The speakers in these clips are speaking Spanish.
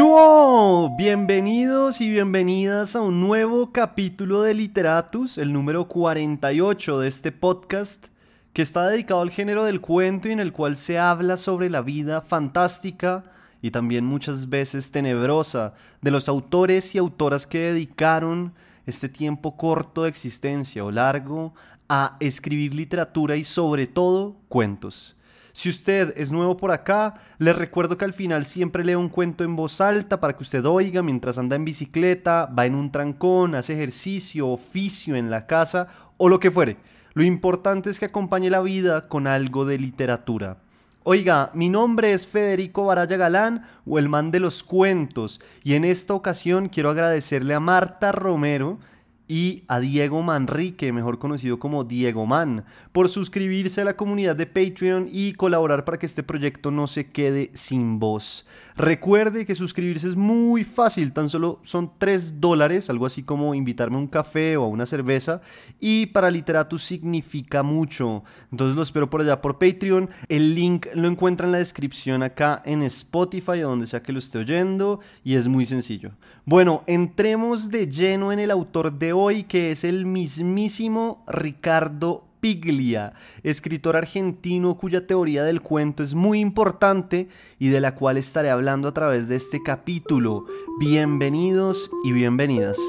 ¿Qué hubo? Bienvenidos y bienvenidas a un nuevo capítulo de Literatus, el número 48 de este podcast, que está dedicado al género del cuento y en el cual se habla sobre la vida fantástica y también muchas veces tenebrosa de los autores y autoras que dedicaron este tiempo corto de existencia o largo a escribir literatura y sobre todo cuentos. Si usted es nuevo por acá, les recuerdo que al final siempre leo un cuento en voz alta para que usted oiga mientras anda en bicicleta, va en un trancón, hace ejercicio, oficio en la casa o lo que fuere. Lo importante es que acompañe la vida con algo de literatura. Oiga, mi nombre es Federico Baraya Galán o el man de los cuentos y en esta ocasión quiero agradecerle a Marta Romero y a Diego Manrique, mejor conocido como Diego Man, por suscribirse a la comunidad de Patreon y colaborar para que este proyecto no se quede sin voz. Recuerde que suscribirse es muy fácil, tan solo son $3, algo así como invitarme a un café o a una cerveza, y para Literatus significa mucho. Entonces lo espero por allá por Patreon. El link lo encuentra en la descripción acá en Spotify o donde sea que lo esté oyendo, y es muy sencillo. Bueno, entremos de lleno en el autor de hoy, que es el mismísimo Ricardo Piglia, escritor argentino cuya teoría del cuento es muy importante y de la cual estaré hablando a través de este capítulo. Bienvenidos y bienvenidas.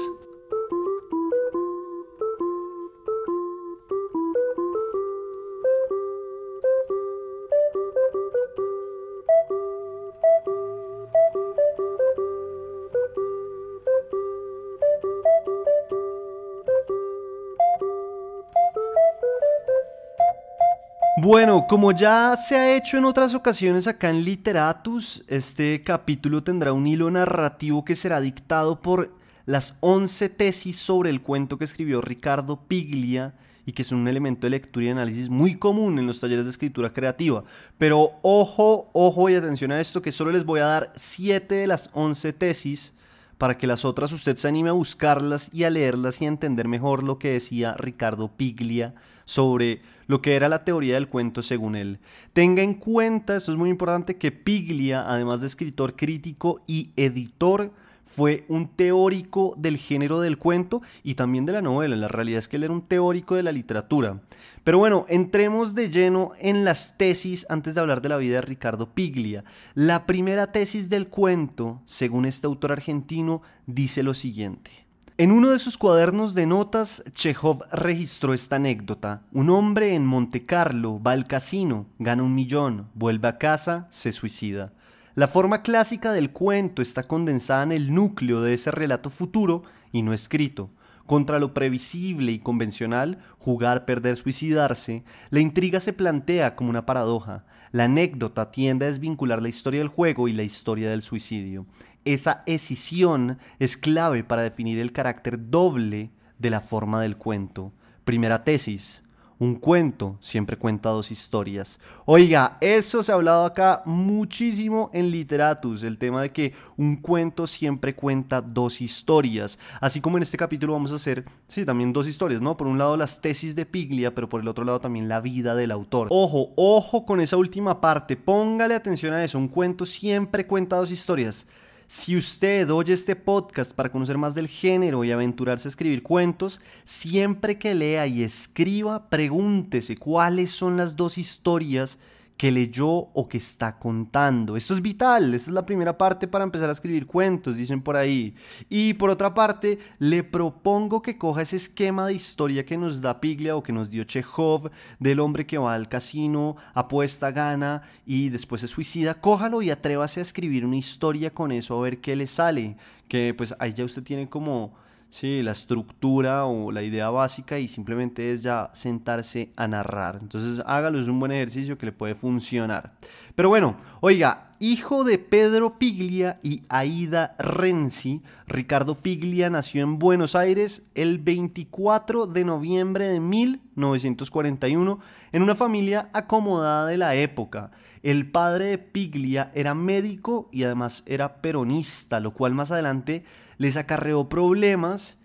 Bueno, como ya se ha hecho en otras ocasiones acá en Literatus, este capítulo tendrá un hilo narrativo que será dictado por las 11 tesis sobre el cuento que escribió Ricardo Piglia y que es un elemento de lectura y análisis muy común en los talleres de escritura creativa. Pero ojo y atención a esto, que solo les voy a dar 7 de las 11 tesis para que las otras usted se anime a buscarlas y a leerlas y a entender mejor lo que decía Ricardo Piglia sobre lo que era la teoría del cuento según él. Tenga en cuenta, esto es muy importante, que Piglia, además de escritor crítico y editor, fue un teórico del género del cuento y también de la novela. La realidad es que él era un teórico de la literatura. Pero bueno, entremos de lleno en las tesis antes de hablar de la vida de Ricardo Piglia. La primera tesis del cuento, según este autor argentino, dice lo siguiente. En uno de sus cuadernos de notas, Chekhov registró esta anécdota. Un hombre en Montecarlo va al casino, gana 1 millón, vuelve a casa, se suicida. La forma clásica del cuento está condensada en el núcleo de ese relato futuro y no escrito. Contra lo previsible y convencional, jugar, perder, suicidarse, la intriga se plantea como una paradoja. La anécdota tiende a desvincular la historia del juego y la historia del suicidio. Esa escisión es clave para definir el carácter doble de la forma del cuento. Primera tesis. Un cuento siempre cuenta 2 historias. Oiga, eso se ha hablado acá muchísimo en Literatus, el tema de que un cuento siempre cuenta 2 historias. Así como en este capítulo vamos a hacer, sí, también 2 historias, ¿no? Por un lado las tesis de Piglia, pero por el otro lado también la vida del autor. Ojo con esa última parte, póngale atención a eso, un cuento siempre cuenta 2 historias. Si usted oye este podcast para conocer más del género y aventurarse a escribir cuentos, siempre que lea y escriba, pregúntese cuáles son las 2 historias que leyó o que está contando. Esto es vital, esta es la primera parte para empezar a escribir cuentos, dicen por ahí. Y por otra parte, le propongo que coja ese esquema de historia que nos da Piglia o que nos dio Chekhov, del hombre que va al casino, apuesta, gana y después se suicida. Cójalo y atrévase a escribir una historia con eso, a ver qué le sale. Que pues ahí ya usted tiene como... sí, la estructura o la idea básica y simplemente es ya sentarse a narrar. Entonces hágalo, es un buen ejercicio que le puede funcionar. Pero bueno, oiga, hijo de Pedro Piglia y Aida Renzi, Ricardo Piglia nació en Buenos Aires el 24 de noviembre de 1941 en una familia acomodada de la época. El padre de Piglia era médico y además era peronista, lo cual más adelante les acarreó problemas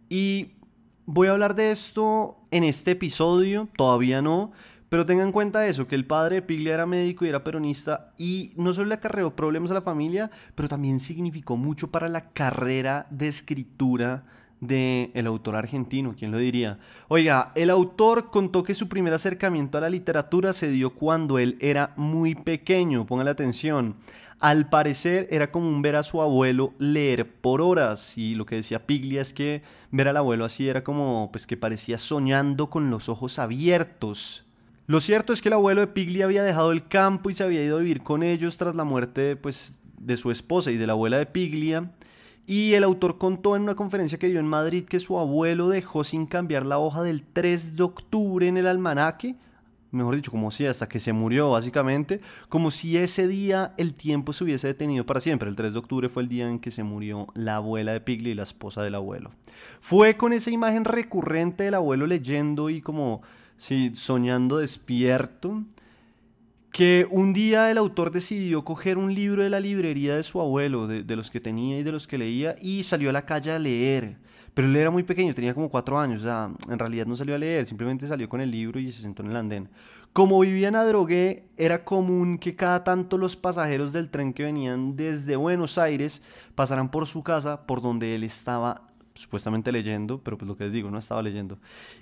y voy a hablar de esto en este episodio, todavía no, Pero tengan en cuenta eso, que el padre de Piglia era médico y era peronista y no solo le acarreó problemas a la familia, pero también significó mucho para la carrera de escritura del autor argentino, ¿quién lo diría? Oiga, el autor contó que su primer acercamiento a la literatura se dio cuando él era muy pequeño, póngale atención. Al parecer era común ver a su abuelo leer por horas y lo que decía Piglia es que ver al abuelo así era como pues que parecía soñando con los ojos abiertos. Lo cierto es que el abuelo de Piglia había dejado el campo y se había ido a vivir con ellos tras la muerte pues, de su esposa y de la abuela de Piglia. Y el autor contó en una conferencia que dio en Madrid que su abuelo dejó sin cambiar la hoja del 3 de octubre en el almanaque, mejor dicho, como si hasta que se murió básicamente, como si ese día el tiempo se hubiese detenido para siempre. El 3 de octubre fue el día en que se murió la abuela de Piglia y la esposa del abuelo. Fue con esa imagen recurrente del abuelo leyendo y como, sí, soñando despierto, que un día el autor decidió coger un libro de la librería de su abuelo, de los que tenía y de los que leía, y salió a la calle a leer. Pero él era muy pequeño, tenía como 4 años, o sea, en realidad no salió a leer, simplemente salió con el libro y se sentó en el andén. Como vivía en Adrogué, era común que cada tanto los pasajeros del tren que venían desde Buenos Aires pasaran por su casa, por donde él estaba supuestamente leyendo, pero pues lo que les digo, no estaba leyendo.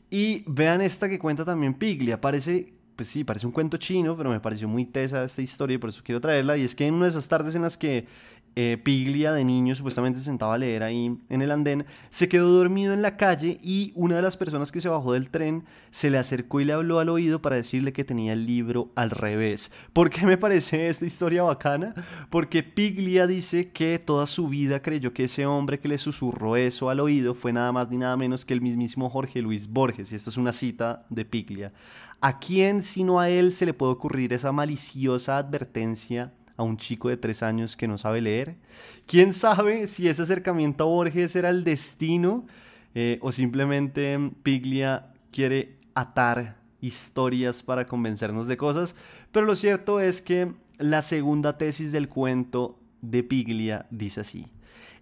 Y vean esta que cuenta también Piglia, parece pues sí, parece un cuento chino, pero me pareció muy tesa esta historia y por eso quiero traerla. Y es que en una de esas tardes en las que Piglia de niño supuestamente se sentaba a leer ahí en el andén, se quedó dormido en la calle y una de las personas que se bajó del tren se le acercó y le habló al oído para decirle que tenía el libro al revés. ¿Por qué me parece esta historia bacana? Porque Piglia dice que toda su vida creyó que ese hombre que le susurró eso al oído fue nada más ni nada menos que el mismísimo Jorge Luis Borges. Y esto es una cita de Piglia. ¿A quién sino a él se le puede ocurrir esa maliciosa advertencia a un chico de 3 años que no sabe leer? ¿Quién sabe si ese acercamiento a Borges era el destino o simplemente Piglia quiere atar historias para convencernos de cosas? Pero lo cierto es que la segunda tesis del cuento de Piglia dice así.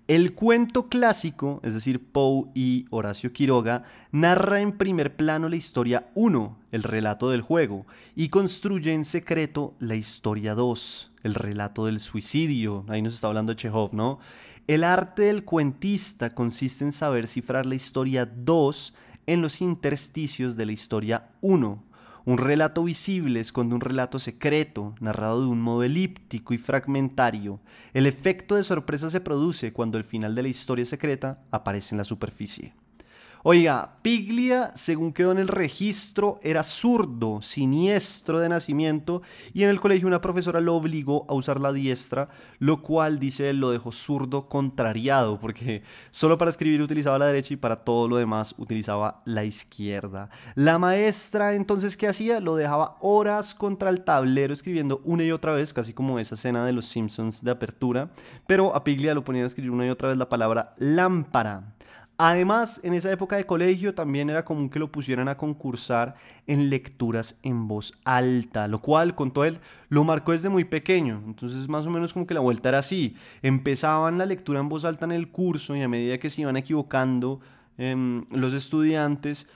El cuento clásico, es decir, Poe y Horacio Quiroga, narra en primer plano la historia 1, el relato del juego, y construye en secreto la historia 2, el relato del suicidio. Ahí nos está hablando Chekhov, ¿no? El arte del cuentista consiste en saber cifrar la historia 2 en los intersticios de la historia 1. Un relato visible esconde un relato secreto, narrado de un modo elíptico y fragmentario. El efecto de sorpresa se produce cuando el final de la historia secreta aparece en la superficie. Oiga, Piglia, según quedó en el registro, era zurdo, siniestro de nacimiento, y en el colegio una profesora lo obligó a usar la diestra, lo cual, dice él, lo dejó zurdo contrariado, porque solo para escribir utilizaba la derecha y para todo lo demás utilizaba la izquierda. La maestra, entonces, ¿qué hacía? Lo dejaba horas contra el tablero escribiendo una y otra vez, casi como esa escena de los Simpsons de apertura, pero a Piglia lo ponían a escribir una y otra vez la palabra lámpara. Además, en esa época de colegio también era común que lo pusieran a concursar en lecturas en voz alta, lo cual, contó él, lo marcó desde muy pequeño. Entonces, más o menos como que la vuelta era así. Empezaban la lectura en voz alta en el curso y a medida que se iban equivocando los estudiantes,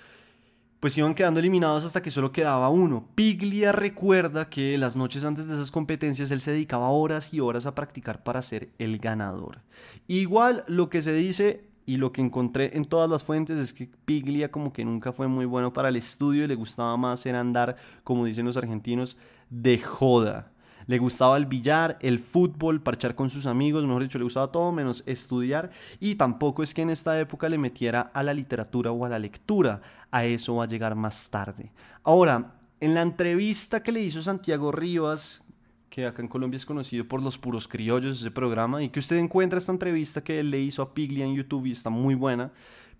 pues iban quedando eliminados hasta que solo quedaba uno. Piglia recuerda que las noches antes de esas competencias él se dedicaba horas y horas a practicar para ser el ganador. Igual lo que se dice y lo que encontré en todas las fuentes es que Piglia como que nunca fue muy bueno para el estudio y le gustaba más era andar, como dicen los argentinos, de joda. Le gustaba el billar, el fútbol, parchar con sus amigos, mejor dicho, le gustaba todo menos estudiar y tampoco es que en esta época le metiera a la literatura o a la lectura. A eso va a llegar más tarde. Ahora, en la entrevista que le hizo Santiago Rivas, que acá en Colombia es conocido por Los Puros Criollos, ese programa, y que usted encuentra esta entrevista que él le hizo a Piglia en YouTube y está muy buena.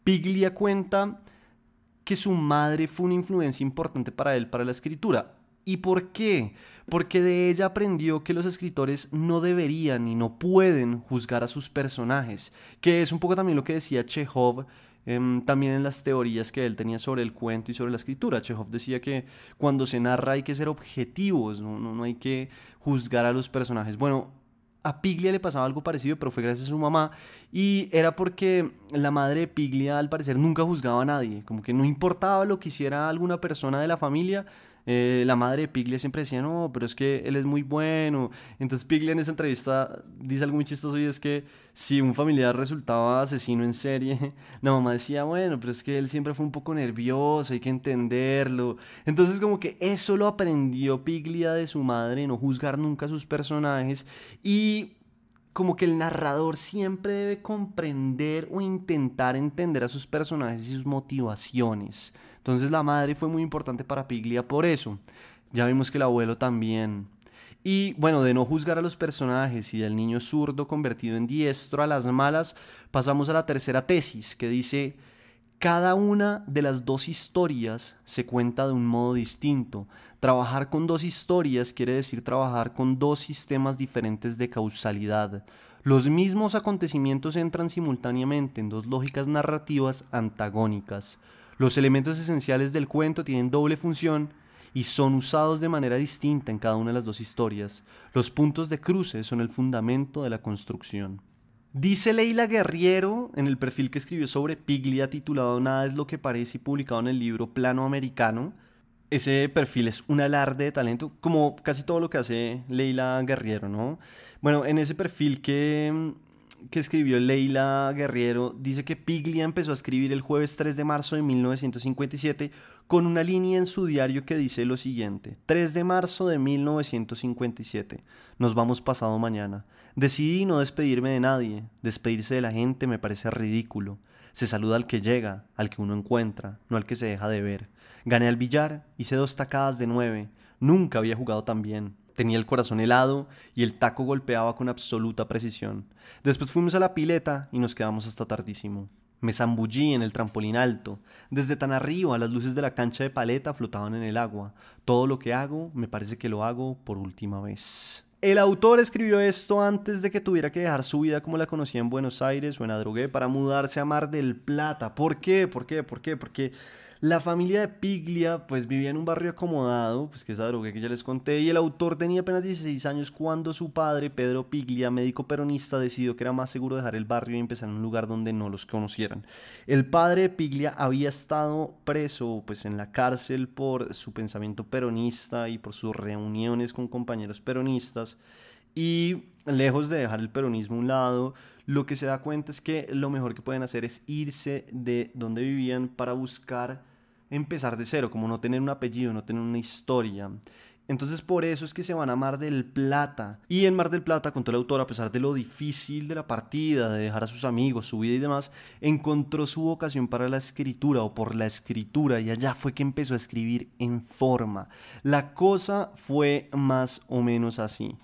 Piglia cuenta que su madre fue una influencia importante para él, para la escritura. ¿Y por qué? Porque de ella aprendió que los escritores no deberían y no pueden juzgar a sus personajes, que es un poco también lo que decía Chekhov también en las teorías que él tenía sobre el cuento y sobre la escritura. Chekhov decía que cuando se narra hay que ser objetivos, no hay que juzgar a los personajes. Bueno, a Piglia le pasaba algo parecido, pero fue gracias a su mamá, y era porque la madre de Piglia al parecer nunca juzgaba a nadie, como que no importaba lo que hiciera alguna persona de la familia, La madre de Piglia siempre decía, no, pero es que él es muy bueno. Entonces Piglia en esa entrevista dice algo muy chistoso y es que si un familiar resultaba asesino en serie, la mamá decía, bueno, pero es que él siempre fue un poco nervioso, hay que entenderlo. Entonces como que eso lo aprendió Piglia de su madre, no juzgar nunca a sus personajes y como que el narrador siempre debe comprender o intentar entender a sus personajes y sus motivaciones. Entonces la madre fue muy importante para Piglia por eso. Ya vimos que el abuelo también. Y bueno, de no juzgar a los personajes y del niño zurdo convertido en diestro a las malas, pasamos a la tercera tesis que dice: cada una de las dos historias se cuenta de un modo distinto. Trabajar con dos historias quiere decir trabajar con dos sistemas diferentes de causalidad. Los mismos acontecimientos entran simultáneamente en dos lógicas narrativas antagónicas. Los elementos esenciales del cuento tienen doble función y son usados de manera distinta en cada una de las dos historias. Los puntos de cruce son el fundamento de la construcción. Dice Leila Guerriero en el perfil que escribió sobre Piglia titulado Nada es lo que parece y publicado en el libro Plano Americano. Ese perfil es un alarde de talento, como casi todo lo que hace Leila Guerriero, ¿no? Bueno, en ese perfil que escribió Leila Guerriero, dice que Piglia empezó a escribir el jueves 3 de marzo de 1957 con una línea en su diario que dice lo siguiente: 3 de marzo de 1957, nos vamos pasado mañana. Decidí no despedirme de nadie, despedirse de la gente me parece ridículo. Se saluda al que llega, al que uno encuentra, no al que se deja de ver. Gané al billar, hice 2 tacadas de 9, nunca había jugado tan bien. Tenía el corazón helado y el taco golpeaba con absoluta precisión. Después fuimos a la pileta y nos quedamos hasta tardísimo. Me zambullí en el trampolín alto. Desde tan arriba las luces de la cancha de paleta flotaban en el agua. Todo lo que hago me parece que lo hago por última vez. El autor escribió esto antes de que tuviera que dejar su vida como la conocía en Buenos Aires o en Adrogué para mudarse a Mar del Plata. ¿Por qué? Porque la familia de Piglia pues vivía en un barrio acomodado, pues que es Adrogué que ya les conté, y el autor tenía apenas 16 años cuando su padre, Pedro Piglia, médico peronista, decidió que era más seguro dejar el barrio y empezar en un lugar donde no los conocieran. El padre de Piglia había estado preso pues en la cárcel por su pensamiento peronista y por sus reuniones con compañeros peronistas. Y lejos de dejar el peronismo a un lado, lo que se da cuenta es que lo mejor que pueden hacer es irse de donde vivían para buscar empezar de cero, como no tener un apellido, no tener una historia. Entonces por eso es que se van a Mar del Plata. Y en Mar del Plata, contó el autor, a pesar de lo difícil de la partida, de dejar a sus amigos, su vida y demás, encontró su vocación para la escritura o por la escritura y allá fue que empezó a escribir en forma. La cosa fue más o menos así.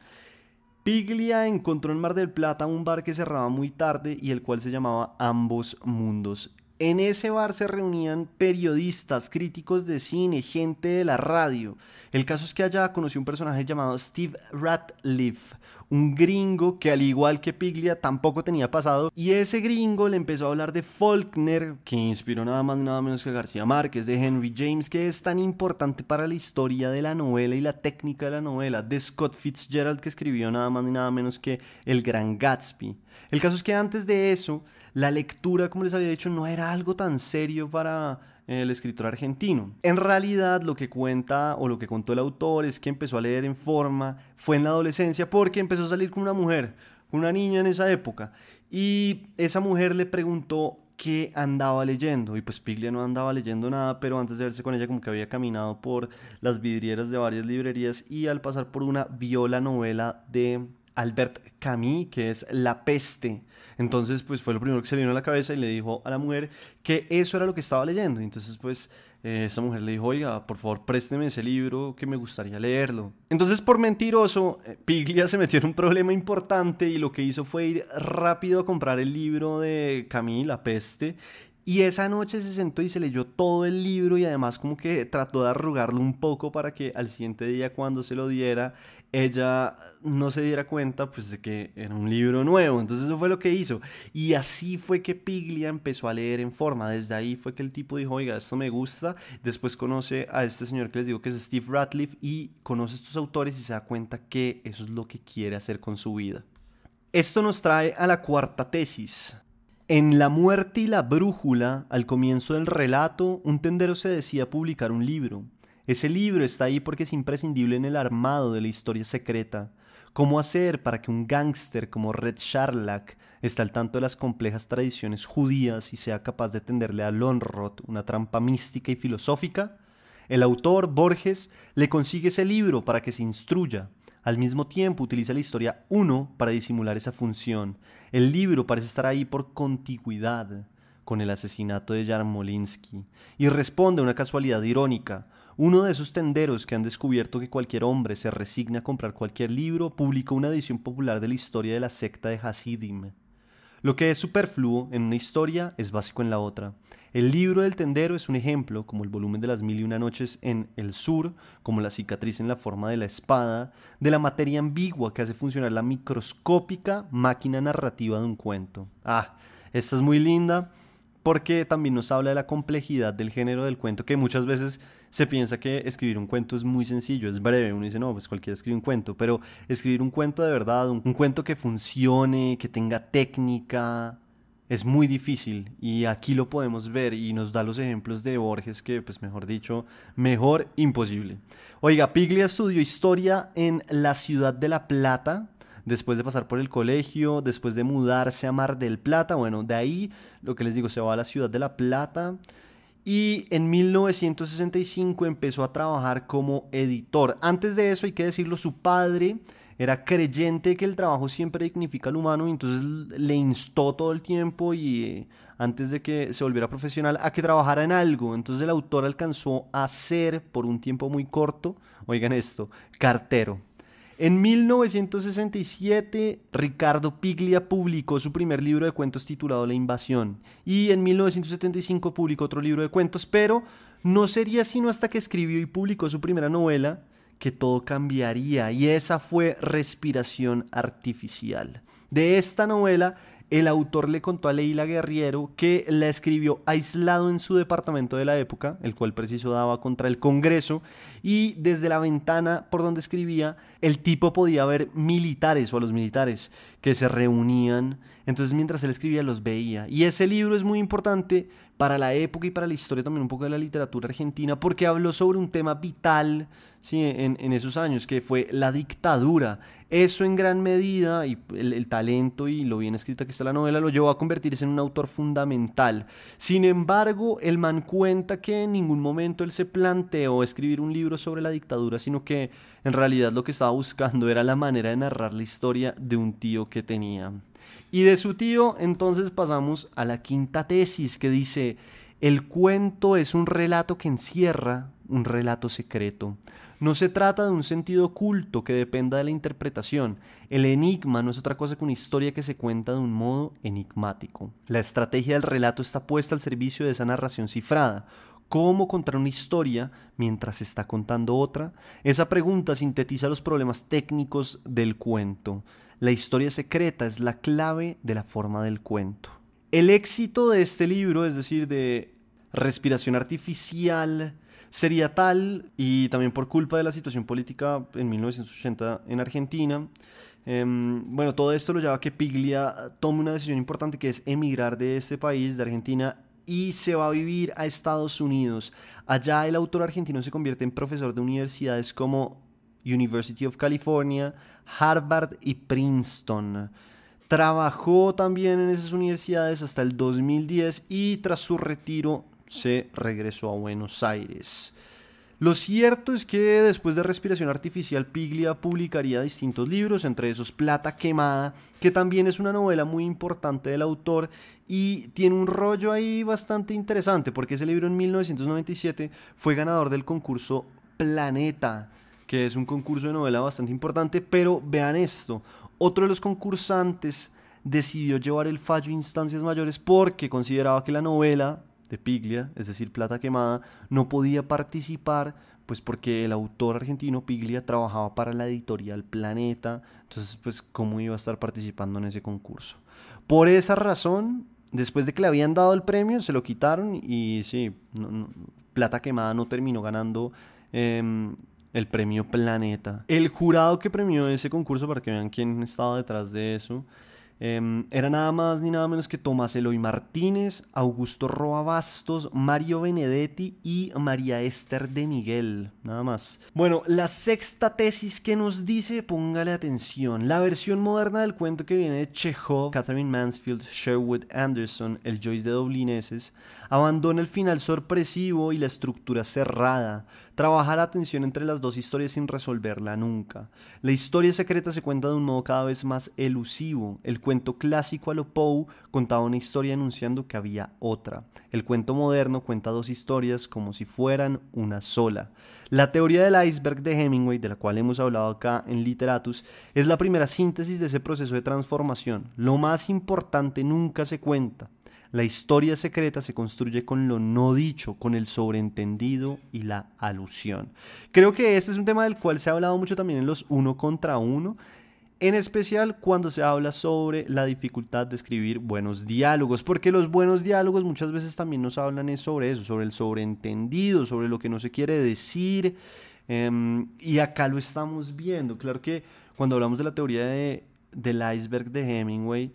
Piglia encontró en Mar del Plata un bar que cerraba muy tarde y el cual se llamaba Ambos Mundos. En ese bar se reunían periodistas, críticos de cine, gente de la radio. El caso es que allá conoció un personaje llamado Steve Ratliff, un gringo que al igual que Piglia tampoco tenía pasado, y ese gringo le empezó a hablar de Faulkner, que inspiró nada más ni nada menos que a García Márquez, de Henry James, que es tan importante para la historia de la novela y la técnica de la novela, de Scott Fitzgerald, que escribió nada más ni nada menos que El Gran Gatsby. El caso es que antes de eso, la lectura, como les había dicho, no era algo tan serio para el escritor argentino. En realidad, lo que cuenta o lo que contó el autor es que empezó a leer en forma, fue en la adolescencia porque empezó a salir con una mujer, con una niña en esa época. Y esa mujer le preguntó qué andaba leyendo. Y pues Piglia no andaba leyendo nada, pero antes de verse con ella como que había caminado por las vidrieras de varias librerías y al pasar por una vio la novela de Albert Camus, que es La Peste. Entonces pues fue lo primero que se le vino a la cabeza y le dijo a la mujer que eso era lo que estaba leyendo. Entonces pues esa mujer le dijo: oiga, por favor présteme ese libro que me gustaría leerlo. Entonces por mentiroso, Piglia se metió en un problema importante y lo que hizo fue ir rápido a comprar el libro de Camus, La Peste. Y esa noche se sentó y se leyó todo el libro y además como que trató de arrugarlo un poco para que al siguiente día cuando se lo diera ella no se diera cuenta pues de que era un libro nuevo. Entonces eso fue lo que hizo y así fue que Piglia empezó a leer en forma. Desde ahí fue que el tipo dijo: oiga, esto me gusta. Después conoce a este señor que les digo que es Steve Ratliff y conoce a estos autores y se da cuenta que eso es lo que quiere hacer con su vida. Esto nos trae a la cuarta tesis. En La muerte y la brújula, al comienzo del relato, un tendero se decía publicar un libro. Ese libro está ahí porque es imprescindible en el armado de la historia secreta. ¿Cómo hacer para que un gángster como Red Sharlak esté al tanto de las complejas tradiciones judías y sea capaz de tenderle a Lonrod una trampa mística y filosófica? El autor, Borges, le consigue ese libro para que se instruya. Al mismo tiempo utiliza la historia 1 para disimular esa función. El libro parece estar ahí por contigüidad con el asesinato de Yarmolinsky y responde a una casualidad irónica. Uno de esos tenderos que han descubierto que cualquier hombre se resigna a comprar cualquier libro publicó una edición popular de la historia de la secta de Hasidim. Lo que es superfluo en una historia es básico en la otra. El libro del tendero es un ejemplo, como el volumen de las mil y una noches en El Sur, como la cicatriz en la forma de la espada, de la materia ambigua que hace funcionar la microscópica máquina narrativa de un cuento. Esta es muy linda porque también nos habla de la complejidad del género del cuento, que muchas veces se piensa que escribir un cuento es muy sencillo, es breve, uno dice, no, pues cualquiera escribe un cuento, pero escribir un cuento de verdad, un cuento que funcione, que tenga técnica, es muy difícil y aquí lo podemos ver y nos da los ejemplos de Borges que, pues mejor dicho, mejor imposible. Oiga, Piglia estudió historia en la ciudad de La Plata, después de pasar por el colegio, después de mudarse a Mar del Plata. Bueno, de ahí, lo que les digo, se va a la ciudad de La Plata y en 1965 empezó a trabajar como editor. Antes de eso, hay que decirlo, su padre era creyente que el trabajo siempre dignifica al humano y entonces le instó todo el tiempo y antes de que se volviera profesional a que trabajara en algo. Entonces el autor alcanzó a ser por un tiempo muy corto, oigan esto, cartero. En 1967, Ricardo Piglia publicó su primer libro de cuentos titulado La Invasión y en 1975 publicó otro libro de cuentos, pero no sería sino hasta que escribió y publicó su primera novela que todo cambiaría y esa fue Respiración Artificial. De esta novela, el autor le contó a Leila Guerriero que la escribió aislado en su departamento de la época, el cual preciso daba contra el Congreso, y desde la ventana por donde escribía, el tipo podía ver militares o a los militares que se reunían, entonces mientras él escribía los veía. Y ese libro es muy importante para la época y para la historia también un poco de la literatura argentina, porque habló sobre un tema vital, ¿sí? en esos años, que fue la dictadura. Eso en gran medida, y el talento y lo bien escrita que está la novela, lo llevó a convertirse en un autor fundamental. Sin embargo, el man cuenta que en ningún momento él se planteó escribir un libro sobre la dictadura, sino que en realidad lo que estaba buscando era la manera de narrar la historia de un tío que tenía. Y de su tío, entonces pasamos a la quinta tesis que dice: el cuento es un relato que encierra un relato secreto. No se trata de un sentido oculto que dependa de la interpretación. El enigma no es otra cosa que una historia que se cuenta de un modo enigmático. La estrategia del relato está puesta al servicio de esa narración cifrada. ¿Cómo contar una historia mientras se está contando otra? Esa pregunta sintetiza los problemas técnicos del cuento. La historia secreta es la clave de la forma del cuento. El éxito de este libro, es decir, de Respiración Artificial, sería tal, y también por culpa de la situación política en 1980 en Argentina, bueno, todo esto lo lleva a que Piglia tome una decisión importante, que es emigrar de este país, de Argentina, y se va a vivir a Estados Unidos. Allá el autor argentino se convierte en profesor de universidades como University of California, Harvard y Princeton. Trabajó también en esas universidades hasta el 2010 y tras su retiro se regresó a Buenos Aires. Lo cierto es que después de Respiración Artificial, Piglia publicaría distintos libros, entre esos Plata Quemada, que también es una novela muy importante del autor y tiene un rollo ahí bastante interesante, porque ese libro en 1997 fue ganador del concurso Planeta, que es un concurso de novela bastante importante, pero vean esto, otro de los concursantes decidió llevar el fallo a instancias mayores porque consideraba que la novela de Piglia, es decir, Plata Quemada, no podía participar, pues porque el autor argentino Piglia trabajaba para la editorial Planeta, entonces pues cómo iba a estar participando en ese concurso. Por esa razón, después de que le habían dado el premio, se lo quitaron y sí, Plata Quemada no terminó ganando el premio Planeta. El jurado que premió ese concurso, para que vean quién estaba detrás de eso, Era nada más ni nada menos que Tomás Eloy Martínez, Augusto Roa Bastos, Mario Benedetti y María Esther de Miguel, nada más. Bueno, la sexta tesis que nos dice, póngale atención, la versión moderna del cuento que viene de Chekhov, Catherine Mansfield, Sherwood Anderson, el Joyce de Dublineses, abandona el final sorpresivo y la estructura cerrada. Trabaja la tensión entre las dos historias sin resolverla nunca. La historia secreta se cuenta de un modo cada vez más elusivo. El cuento clásico a lo Poe contaba una historia anunciando que había otra. El cuento moderno cuenta dos historias como si fueran una sola. La teoría del iceberg de Hemingway, de la cual hemos hablado acá en Literatus, es la primera síntesis de ese proceso de transformación. Lo más importante nunca se cuenta. La historia secreta se construye con lo no dicho, con el sobreentendido y la alusión. Creo que este es un tema del cual se ha hablado mucho también en los uno contra uno, en especial cuando se habla sobre la dificultad de escribir buenos diálogos, porque los buenos diálogos muchas veces también nos hablan sobre eso, sobre el sobreentendido, sobre lo que no se quiere decir, y acá lo estamos viendo. Claro que cuando hablamos de la teoría del iceberg de Hemingway,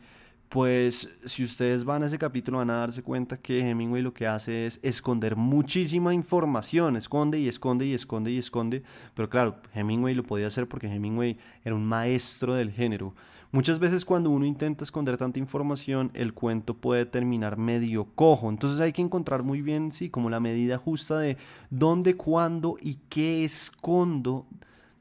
pues si ustedes van a ese capítulo van a darse cuenta que Hemingway lo que hace es esconder muchísima información, esconde y esconde y esconde y esconde, pero claro, Hemingway lo podía hacer porque Hemingway era un maestro del género. Muchas veces cuando uno intenta esconder tanta información, el cuento puede terminar medio cojo, entonces hay que encontrar muy bien, sí, como la medida justa de dónde, cuándo y qué escondo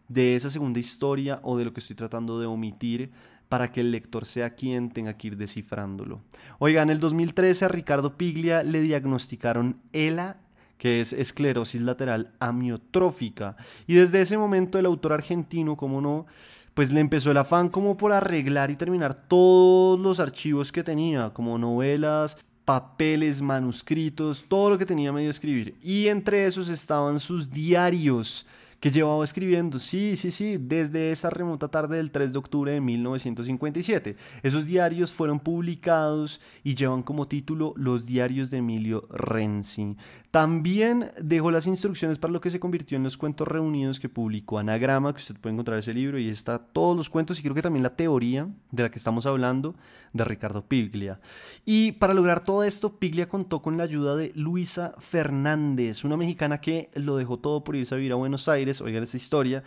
de esa segunda historia o de lo que estoy tratando de omitir para que el lector sea quien tenga que ir descifrándolo. Oiga, en el 2013 a Ricardo Piglia le diagnosticaron ELA, que es esclerosis lateral amiotrófica, y desde ese momento el autor argentino, como no, pues le empezó el afán como por arreglar y terminar todos los archivos que tenía, como novelas, papeles, manuscritos, todo lo que tenía medio escribir, y entre esos estaban sus diarios que llevaba escribiendo, sí, desde esa remota tarde del 3 de octubre de 1957. Esos diarios fueron publicados y llevan como título Los diarios de Emilio Renzi. También dejó las instrucciones para lo que se convirtió en los cuentos reunidos que publicó Anagrama, que usted puede encontrar ese libro y está todos los cuentos y creo que también la teoría de la que estamos hablando de Ricardo Piglia. Y para lograr todo esto, Piglia contó con la ayuda de Luisa Fernández, una mexicana que lo dejó todo por irse a vivir a Buenos Aires, oigan esta historia,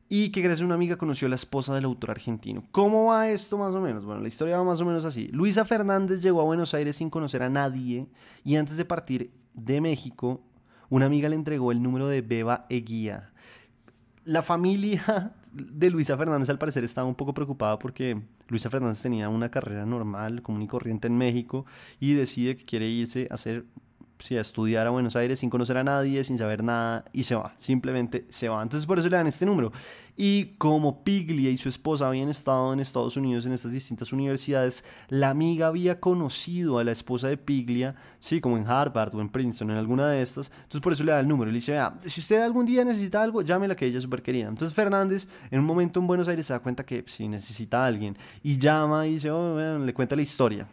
y que gracias a una amiga conoció a la esposa del autor argentino. ¿Cómo va esto más o menos? Bueno, la historia va más o menos así. Luisa Fernández llegó a Buenos Aires sin conocer a nadie y antes de partir de México, una amiga le entregó el número de Beba Eguía. La familia de Luisa Fernández al parecer estaba un poco preocupada porque Luisa Fernández tenía una carrera normal, común y corriente en México y decide que quiere irse a hacer, sí, a estudiar a Buenos Aires sin conocer a nadie, sin saber nada y se va, simplemente se va. Entonces por eso le dan este número. Y como Piglia y su esposa habían estado en Estados Unidos en estas distintas universidades, la amiga había conocido a la esposa de Piglia, sí, como en Harvard o en Princeton, en alguna de estas. Entonces por eso le da el número y le dice, vea, si usted algún día necesita algo, llámela que ella es súper querida. Entonces Fernández en un momento en Buenos Aires se da cuenta que sí necesita a alguien y llama y dice, oh, bueno, le cuenta la historia.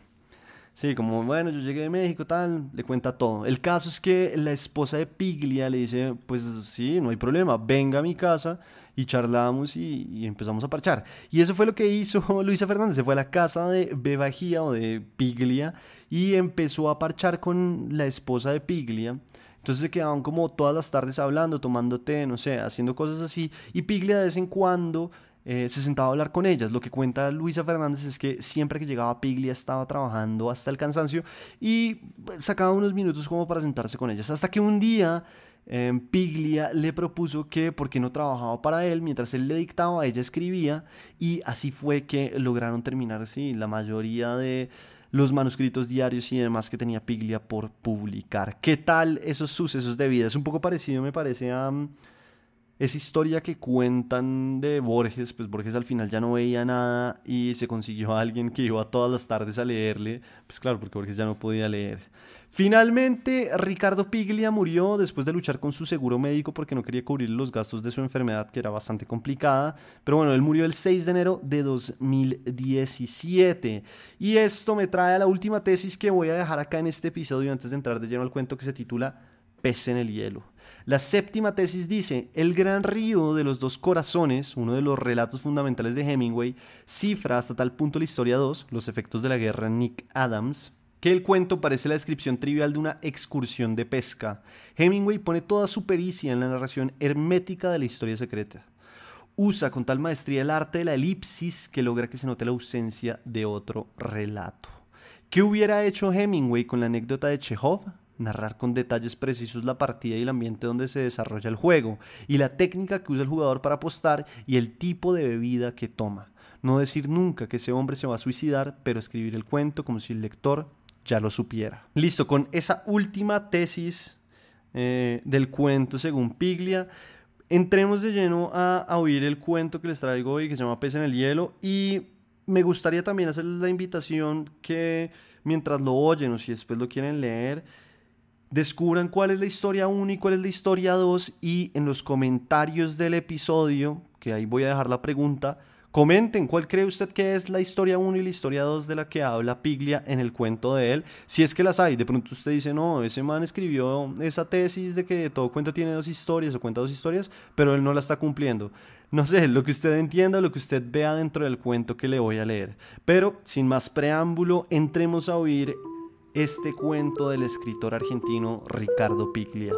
Sí, como, bueno, yo llegué de México, tal, le cuenta todo. El caso es que la esposa de Piglia le dice, pues sí, no hay problema, venga a mi casa y charlamos y empezamos a parchar. Y eso fue lo que hizo Luisa Fernández, se fue a la casa de Bebagía o de Piglia y empezó a parchar con la esposa de Piglia. Entonces se quedaban como todas las tardes hablando, tomando té, no sé, haciendo cosas así. Y Piglia de vez en cuando se sentaba a hablar con ellas. Lo que cuenta Luisa Fernández es que siempre que llegaba Piglia estaba trabajando hasta el cansancio y sacaba unos minutos como para sentarse con ellas. Hasta que un día Piglia le propuso que por qué no trabajaba para él mientras él le dictaba, ella escribía y así fue que lograron terminar, sí, la mayoría de los manuscritos diarios y demás que tenía Piglia por publicar. ¿Qué tal esos sucesos de vida? Es un poco parecido, me parece, a esa historia que cuentan de Borges. Pues Borges al final ya no veía nada y se consiguió a alguien que iba todas las tardes a leerle, pues claro, porque Borges ya no podía leer. Finalmente, Ricardo Piglia murió después de luchar con su seguro médico porque no quería cubrir los gastos de su enfermedad, que era bastante complicada. Pero bueno, él murió el 6 de enero de 2017. Y esto me trae a la última tesis que voy a dejar acá en este episodio antes de entrar de lleno al cuento, que se titula pez en el hielo. La séptima tesis dice, el gran río de los dos corazones, uno de los relatos fundamentales de Hemingway, cifra hasta tal punto la historia 2, los efectos de la guerra Nick Adams, que el cuento parece la descripción trivial de una excursión de pesca. Hemingway pone toda su pericia en la narración hermética de la historia secreta. Usa con tal maestría el arte de la elipsis que logra que se note la ausencia de otro relato. ¿Qué hubiera hecho Hemingway con la anécdota de Chekhov? Narrar con detalles precisos la partida y el ambiente donde se desarrolla el juego, y la técnica que usa el jugador para apostar y el tipo de bebida que toma. No decir nunca que ese hombre se va a suicidar, pero escribir el cuento como si el lector ya lo supiera. Listo, con esa última tesis del cuento según Piglia, entremos de lleno a oír el cuento que les traigo hoy, que se llama Pez en el hielo, y me gustaría también hacerles la invitación que mientras lo oyen o si después lo quieren leer, descubran cuál es la historia 1 y cuál es la historia 2, y en los comentarios del episodio, que ahí voy a dejar la pregunta, comenten cuál cree usted que es la historia 1 y la historia 2 de la que habla Piglia en el cuento de él, si es que las hay. De pronto usted dice, no, ese man escribió esa tesis de que todo cuento tiene 2 historias o cuenta 2 historias, pero él no la está cumpliendo. No sé, lo que usted entienda, lo que usted vea dentro del cuento que le voy a leer. Pero, sin más preámbulo, entremos a oír este cuento del escritor argentino Ricardo Piglia.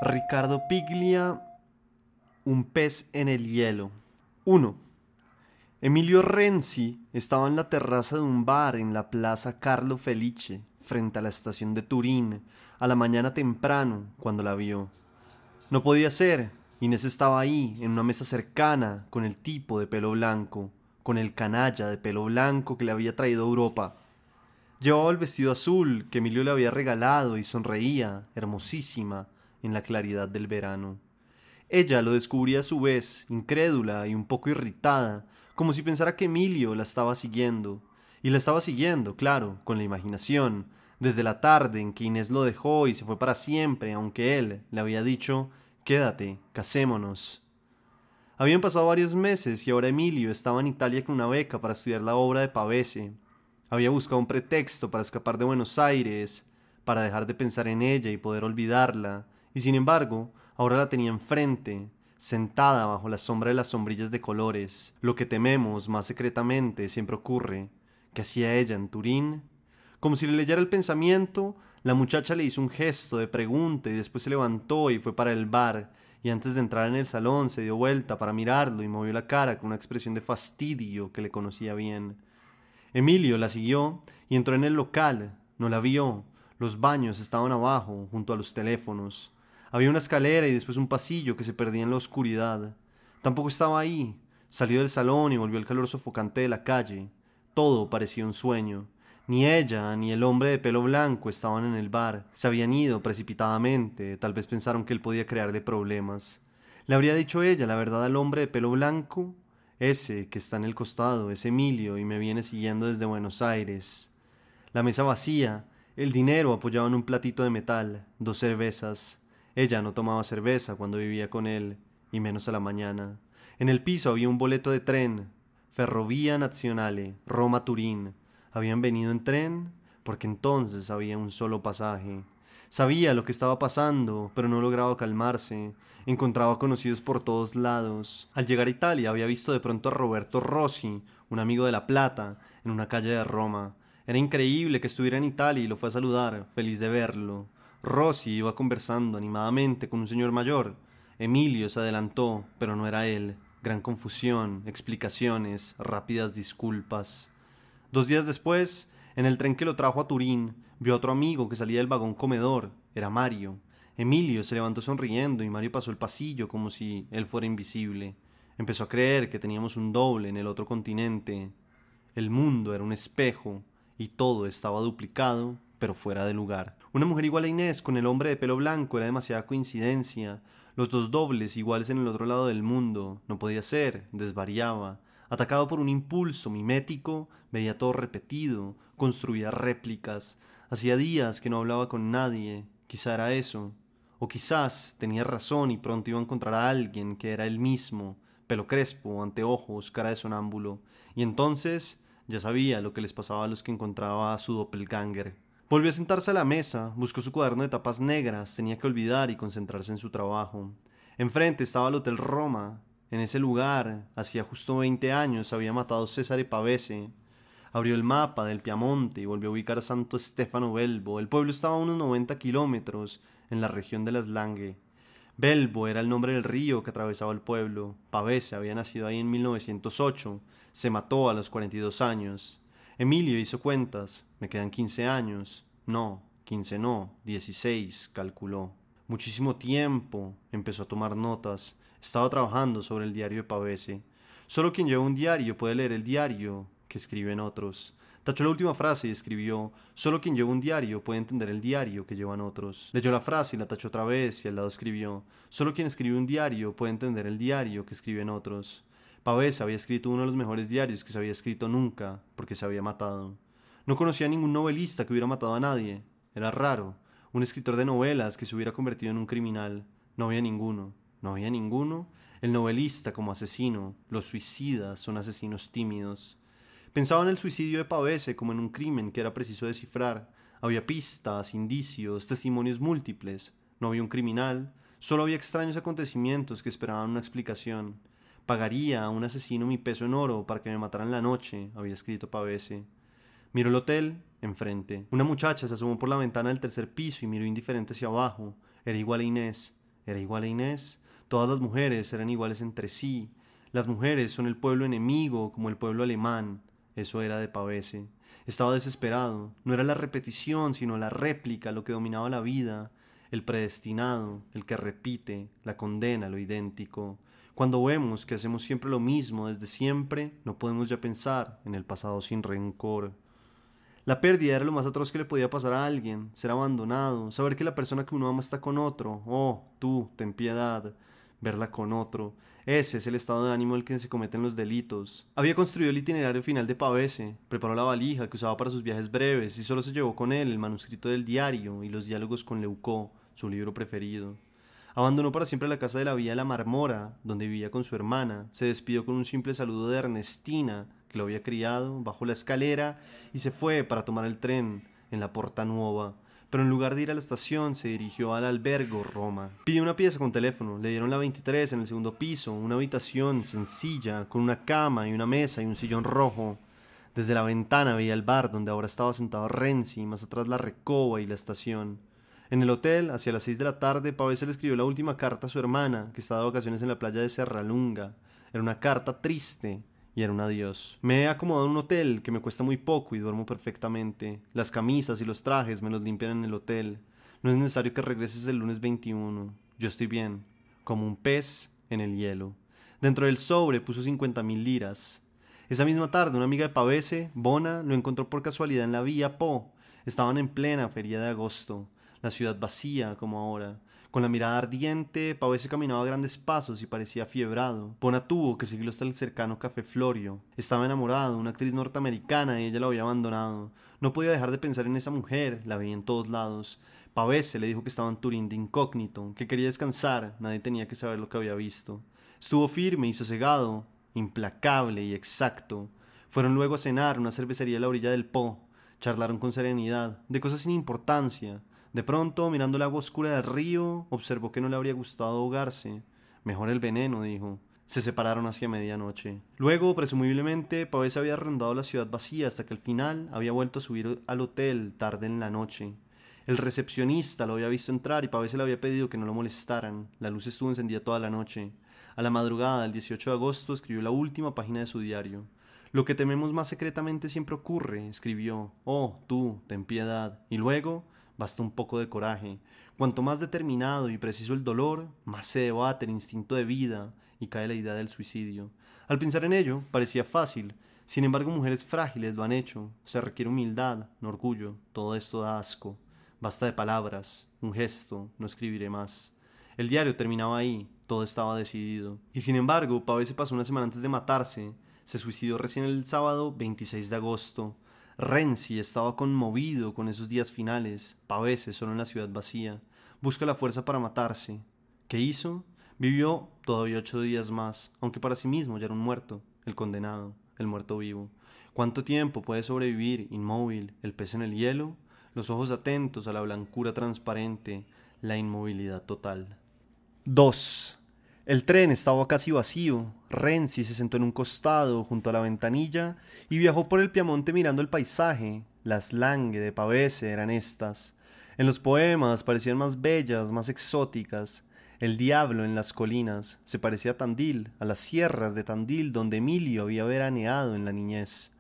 Ricardo Piglia, un pez en el hielo. 1. Emilio Renzi estaba en la terraza de un bar en la Plaza Carlo Felice, frente a la estación de Turín, a la mañana temprano, cuando la vio. No podía ser. Inés estaba ahí, en una mesa cercana, con el tipo de pelo blanco, con el canalla de pelo blanco que le había traído a Europa. Llevaba el vestido azul que Emilio le había regalado y sonreía, hermosísima, en la claridad del verano. Ella lo descubría a su vez, incrédula y un poco irritada, como si pensara que Emilio la estaba siguiendo. Y la estaba siguiendo, claro, con la imaginación, desde la tarde en que Inés lo dejó y se fue para siempre, aunque él le había dicho, quédate, casémonos. Habían pasado varios meses y ahora Emilio estaba en Italia con una beca para estudiar la obra de Pavese. Había buscado un pretexto para escapar de Buenos Aires, para dejar de pensar en ella y poder olvidarla, y sin embargo, ahora la tenía enfrente, sentada bajo la sombra de las sombrillas de colores. Lo que tememos más secretamente siempre ocurre. ¿Qué hacía ella en Turín? Como si le leyera el pensamiento, la muchacha le hizo un gesto de pregunta y después se levantó y fue para el bar, y antes de entrar en el salón se dio vuelta para mirarlo y movió la cara con una expresión de fastidio que le conocía bien. Emilio la siguió y entró en el local. No la vio. Los baños estaban abajo, junto a los teléfonos. Había una escalera y después un pasillo que se perdía en la oscuridad. Tampoco estaba ahí. Salió del salón y volvió al calor sofocante de la calle. Todo parecía un sueño. Ni ella ni el hombre de pelo blanco estaban en el bar. Se habían ido precipitadamente. Tal vez pensaron que él podía crearle problemas. ¿Le habría dicho ella la verdad al hombre de pelo blanco? Ese que está en el costado es Emilio y me viene siguiendo desde Buenos Aires. La mesa vacía, el dinero apoyado en un platito de metal, 2 cervezas. Ella no tomaba cerveza cuando vivía con él, y menos a la mañana. En el piso había un boleto de tren, Ferrovia Nazionale, Roma-Turín. ¿Habían venido en tren? Porque entonces había un solo pasaje. Sabía lo que estaba pasando, pero no lograba calmarse. Encontraba conocidos por todos lados. Al llegar a Italia había visto de pronto a Roberto Rossi, un amigo de La Plata, en una calle de Roma. Era increíble que estuviera en Italia y lo fue a saludar, feliz de verlo. Rossi iba conversando animadamente con un señor mayor. Emilio se adelantó, pero no era él. Gran confusión, explicaciones, rápidas disculpas. 2 días después, en el tren que lo trajo a Turín, vio a otro amigo que salía del vagón comedor. Era Mario. Emilio se levantó sonriendo y Mario pasó el pasillo como si él fuera invisible. Empezó a creer que teníamos un doble en el otro continente. El mundo era un espejo y todo estaba duplicado, pero fuera de lugar. Una mujer igual a Inés con el hombre de pelo blanco era demasiada coincidencia. Los 2 dobles iguales en el otro lado del mundo. No podía ser, desvariaba. Atacado por un impulso mimético, veía todo repetido, construía réplicas. Hacía días que no hablaba con nadie, quizá era eso. O quizás tenía razón y pronto iba a encontrar a alguien que era él mismo, pelo crespo, anteojos, cara de sonámbulo. Y entonces ya sabía lo que les pasaba a los que encontraba a su doppelganger. Volvió a sentarse a la mesa, buscó su cuaderno de tapas negras, tenía que olvidar y concentrarse en su trabajo. Enfrente estaba el Hotel Roma. En ese lugar, hacía justo 20 años, había matado Cesare Pavese. Abrió el mapa del Piamonte y volvió a ubicar a Santo Stefano Belbo. El pueblo estaba a unos 90 kilómetros en la región de las Langhe. Belbo era el nombre del río que atravesaba el pueblo. Pavese había nacido ahí en 1908. Se mató a los 42 años. Emilio hizo cuentas. Me quedan 15 años. No, 15 no, 16, calculó. Muchísimo tiempo. Empezó a tomar notas. Estaba trabajando sobre el diario de Pavese. Solo quien lleva un diario puede leer el diario que escriben otros. Tachó la última frase y escribió: solo quien lleva un diario puede entender el diario que llevan otros. Leyó la frase y la tachó otra vez y al lado escribió: solo quien escribe un diario puede entender el diario que escriben otros. Pavese había escrito uno de los mejores diarios que se había escrito nunca, porque se había matado. No conocía a ningún novelista que hubiera matado a nadie. Era raro. Un escritor de novelas que se hubiera convertido en un criminal. No había ninguno. No había ninguno. El novelista como asesino. Los suicidas son asesinos tímidos. Pensaba en el suicidio de Pavese como en un crimen que era preciso descifrar. Había pistas, indicios, testimonios múltiples. No había un criminal, solo había extraños acontecimientos que esperaban una explicación. Pagaría a un asesino mi peso en oro para que me mataran la noche, había escrito Pavese. Miró el hotel, enfrente. Una muchacha se asomó por la ventana del tercer piso y miró indiferente hacia abajo. Era igual a Inés. ¿Era igual a Inés? Todas las mujeres eran iguales entre sí. Las mujeres son el pueblo enemigo, como el pueblo alemán. Eso era de Pavese. Estaba desesperado. No era la repetición, sino la réplica lo que dominaba la vida. El predestinado, el que repite, la condena, lo idéntico. Cuando vemos que hacemos siempre lo mismo desde siempre, no podemos ya pensar en el pasado sin rencor. La pérdida era lo más atroz que le podía pasar a alguien, ser abandonado, saber que la persona que uno ama está con otro. Oh, tú, ten piedad, verla con otro. Ese es el estado de ánimo en el que se cometen los delitos. Había construido el itinerario final de Pavese, preparó la valija que usaba para sus viajes breves y solo se llevó con él el manuscrito del diario y los diálogos con Leucó, su libro preferido. Abandonó para siempre la casa de la Vía de la Marmora, donde vivía con su hermana. Se despidió con un simple saludo de Ernestina, que lo había criado, bajó la escalera y se fue para tomar el tren en la Porta Nuova. Pero en lugar de ir a la estación, se dirigió al albergo Roma. Pidió una pieza con teléfono, le dieron la 23 en el segundo piso, una habitación sencilla, con una cama y una mesa y un sillón rojo. Desde la ventana veía el bar donde ahora estaba sentado Renzi, más atrás la recoba y la estación. En el hotel, hacia las 6 de la tarde, Pavese le escribió la última carta a su hermana, que estaba de vacaciones en la playa de Serralunga. Era una carta triste y era un adiós. Me he acomodado en un hotel que me cuesta muy poco y duermo perfectamente. Las camisas y los trajes me los limpian en el hotel. No es necesario que regreses el lunes 21. Yo estoy bien, como un pez en el hielo. Dentro del sobre puso 50.000 liras. Esa misma tarde, una amiga de Pavese, Bona, lo encontró por casualidad en la vía Po. Estaban en plena feria de agosto. La ciudad vacía como ahora. Con la mirada ardiente, Pavese caminaba a grandes pasos y parecía fiebrado. Bona tuvo que seguirlo hasta el cercano Café Florio. Estaba enamorado de una actriz norteamericana y ella lo había abandonado. No podía dejar de pensar en esa mujer, la veía en todos lados. Pavese le dijo que estaba en Turín de incógnito, que quería descansar, nadie tenía que saber lo que había visto. Estuvo firme y sosegado, implacable y exacto. Fueron luego a cenar a una cervecería a la orilla del Po. Charlaron con serenidad, de cosas sin importancia. De pronto, mirando el agua oscura del río, observó que no le habría gustado ahogarse. Mejor el veneno, dijo. Se separaron hacia medianoche. Luego, presumiblemente, Pavese había rondado la ciudad vacía hasta que al final había vuelto a subir al hotel tarde en la noche. El recepcionista lo había visto entrar y Pavese le había pedido que no lo molestaran. La luz estuvo encendida toda la noche. A la madrugada del 18 de agosto escribió la última página de su diario. Lo que tememos más secretamente siempre ocurre, escribió. Oh, tú, ten piedad. Y luego, basta un poco de coraje. Cuanto más determinado y preciso el dolor, más se debate el instinto de vida y cae la idea del suicidio. Al pensar en ello, parecía fácil. Sin embargo, mujeres frágiles lo han hecho. Se requiere humildad, no orgullo. Todo esto da asco. Basta de palabras, un gesto, no escribiré más. El diario terminaba ahí, todo estaba decidido. Y sin embargo, Pavese pasó una semana antes de matarse. Se suicidó recién el sábado 26 de agosto. Renzi estaba conmovido con esos días finales, Pavese solo en la ciudad vacía. Busca la fuerza para matarse. ¿Qué hizo? Vivió todavía 8 días más, aunque para sí mismo ya era un muerto, el condenado, el muerto vivo. ¿Cuánto tiempo puede sobrevivir, inmóvil, el pez en el hielo? Los ojos atentos a la blancura transparente, la inmovilidad total. 2. El tren estaba casi vacío. Renzi se sentó en un costado, junto a la ventanilla, y viajó por el Piamonte mirando el paisaje. Las Langhe de Pavese eran estas. En los poemas parecían más bellas, más exóticas. El diablo en las colinas se parecía a Tandil, a las sierras de Tandil donde Emilio había veraneado en la niñez.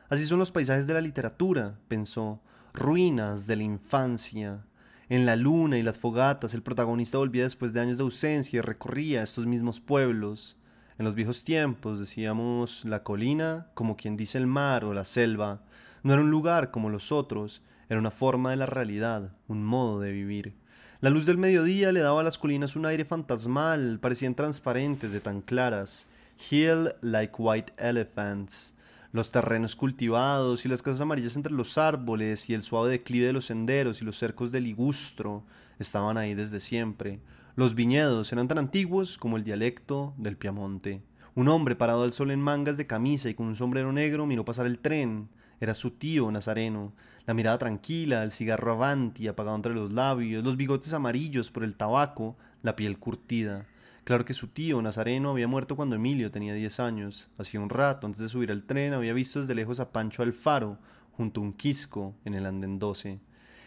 Así son los paisajes de la literatura, pensó, ruinas de la infancia. En la luna y las fogatas el protagonista volvía después de años de ausencia y recorría estos mismos pueblos. En los viejos tiempos, decíamos, la colina, como quien dice el mar o la selva, no era un lugar como los otros, era una forma de la realidad, un modo de vivir. La luz del mediodía le daba a las colinas un aire fantasmal, parecían transparentes de tan claras. Hill like white elephants. Los terrenos cultivados y las casas amarillas entre los árboles y el suave declive de los senderos y los cercos de ligustro estaban ahí desde siempre. Los viñedos eran tan antiguos como el dialecto del Piamonte. Un hombre parado al sol en mangas de camisa y con un sombrero negro miró pasar el tren. Era su tío Nazareno. La mirada tranquila, el cigarro avanti apagado entre los labios, los bigotes amarillos por el tabaco, la piel curtida. Claro que su tío Nazareno había muerto cuando Emilio tenía 10 años. Hacía un rato, antes de subir al tren, había visto desde lejos a Pancho Alfaro, junto a un quisco, en el andén 12.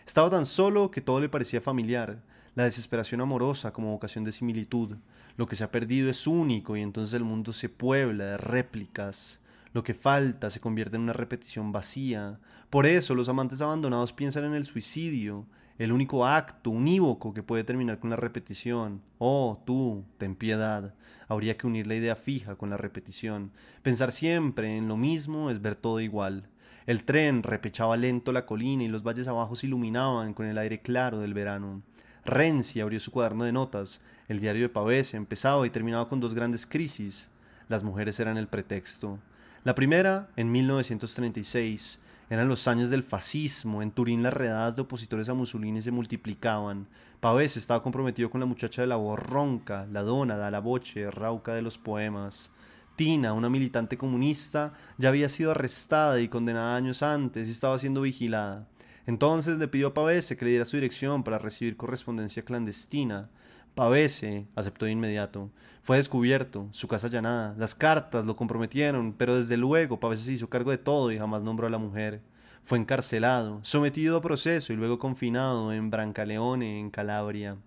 Estaba tan solo que todo le parecía familiar, la desesperación amorosa como vocación de similitud. Lo que se ha perdido es único y entonces el mundo se puebla de réplicas. Lo que falta se convierte en una repetición vacía. Por eso los amantes abandonados piensan en el suicidio, el único acto unívoco que puede terminar con la repetición. Oh, tú, ten piedad. Habría que unir la idea fija con la repetición. Pensar siempre en lo mismo es ver todo igual. El tren repechaba lento la colina y los valles abajo se iluminaban con el aire claro del verano. Renzi abrió su cuaderno de notas. El diario de Pavese empezaba y terminaba con dos grandes crisis. Las mujeres eran el pretexto. La primera, en 1936, eran los años del fascismo. En Turín las redadas de opositores a Mussolini se multiplicaban. Pavese estaba comprometido con la muchacha de la voz ronca, la dona da la voce rauca de los poemas. Tina, una militante comunista, ya había sido arrestada y condenada años antes y estaba siendo vigilada. Entonces le pidió a Pavese que le diera su dirección para recibir correspondencia clandestina. Pavese aceptó de inmediato. Fue descubierto, su casa allanada, las cartas lo comprometieron, pero desde luego Pavese se hizo cargo de todo y jamás nombró a la mujer. Fue encarcelado, sometido a proceso y luego confinado en Brancaleone, en Calabria.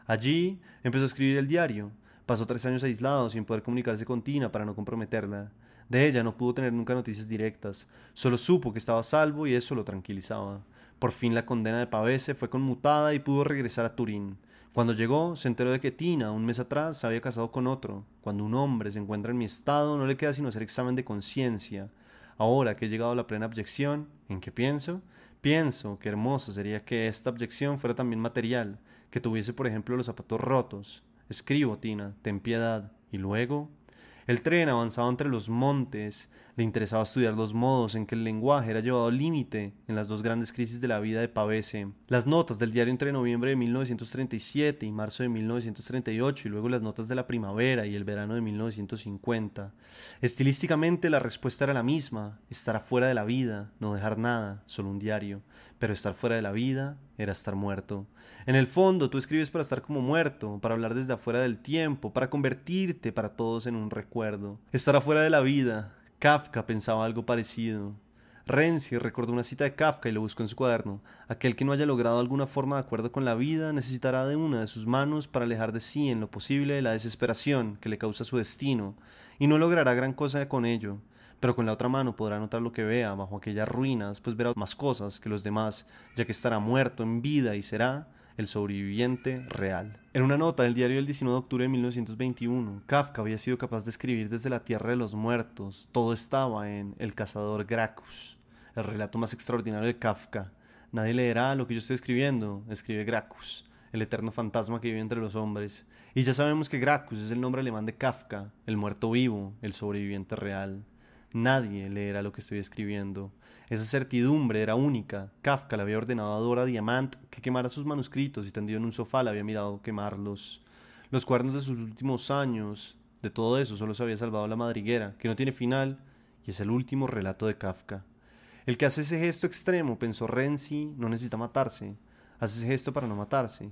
Allí empezó a escribir el diario. Pasó 3 años aislado sin poder comunicarse con Tina para no comprometerla. De ella no pudo tener nunca noticias directas. Solo supo que estaba a salvo y eso lo tranquilizaba. Por fin la condena de Pavese fue conmutada y pudo regresar a Turín. Cuando llegó, se enteró de que Tina, un mes atrás, se había casado con otro. Cuando un hombre se encuentra en mi estado, no le queda sino hacer examen de conciencia. Ahora que he llegado a la plena abyección, ¿en qué pienso? Pienso que hermoso sería que esta abyección fuera también material, que tuviese, por ejemplo, los zapatos rotos. Escribo, Tina, ten piedad. Y luego... El tren avanzaba entre los montes. Le interesaba estudiar los modos en que el lenguaje era llevado al límite en las dos grandes crisis de la vida de Pavese. Las notas del diario entre noviembre de 1937 y marzo de 1938 y luego las notas de la primavera y el verano de 1950. Estilísticamente la respuesta era la misma, estar afuera de la vida, no dejar nada, solo un diario. Pero estar fuera de la vida era estar muerto. En el fondo, tú escribes para estar como muerto, para hablar desde afuera del tiempo, para convertirte para todos en un recuerdo. Estar afuera de la vida. Kafka pensaba algo parecido. Renzi recordó una cita de Kafka y lo buscó en su cuaderno. Aquel que no haya logrado alguna forma de acuerdo con la vida necesitará de una de sus manos para alejar de sí en lo posible la desesperación que le causa su destino, y no logrará gran cosa con ello. Pero con la otra mano podrá notar lo que vea bajo aquellas ruinas, pues verá más cosas que los demás, ya que estará muerto en vida y será el sobreviviente real. En una nota del diario del 19 de octubre de 1921, Kafka había sido capaz de escribir desde la tierra de los muertos. Todo estaba en El cazador Gracchus, el relato más extraordinario de Kafka. Nadie leerá lo que yo estoy escribiendo, escribe Gracchus, el eterno fantasma que vive entre los hombres. Y ya sabemos que Gracchus es el nombre alemán de Kafka, el muerto vivo, el sobreviviente real. Nadie leerá lo que estoy escribiendo. Esa certidumbre era única. Kafka le había ordenado a Dora Diamant que quemara sus manuscritos y tendido en un sofá le había mirado quemarlos. Los cuadernos de sus últimos años, de todo eso solo se había salvado la madriguera, que no tiene final y es el último relato de Kafka. El que hace ese gesto extremo, pensó Renzi, no necesita matarse. Hace ese gesto para no matarse.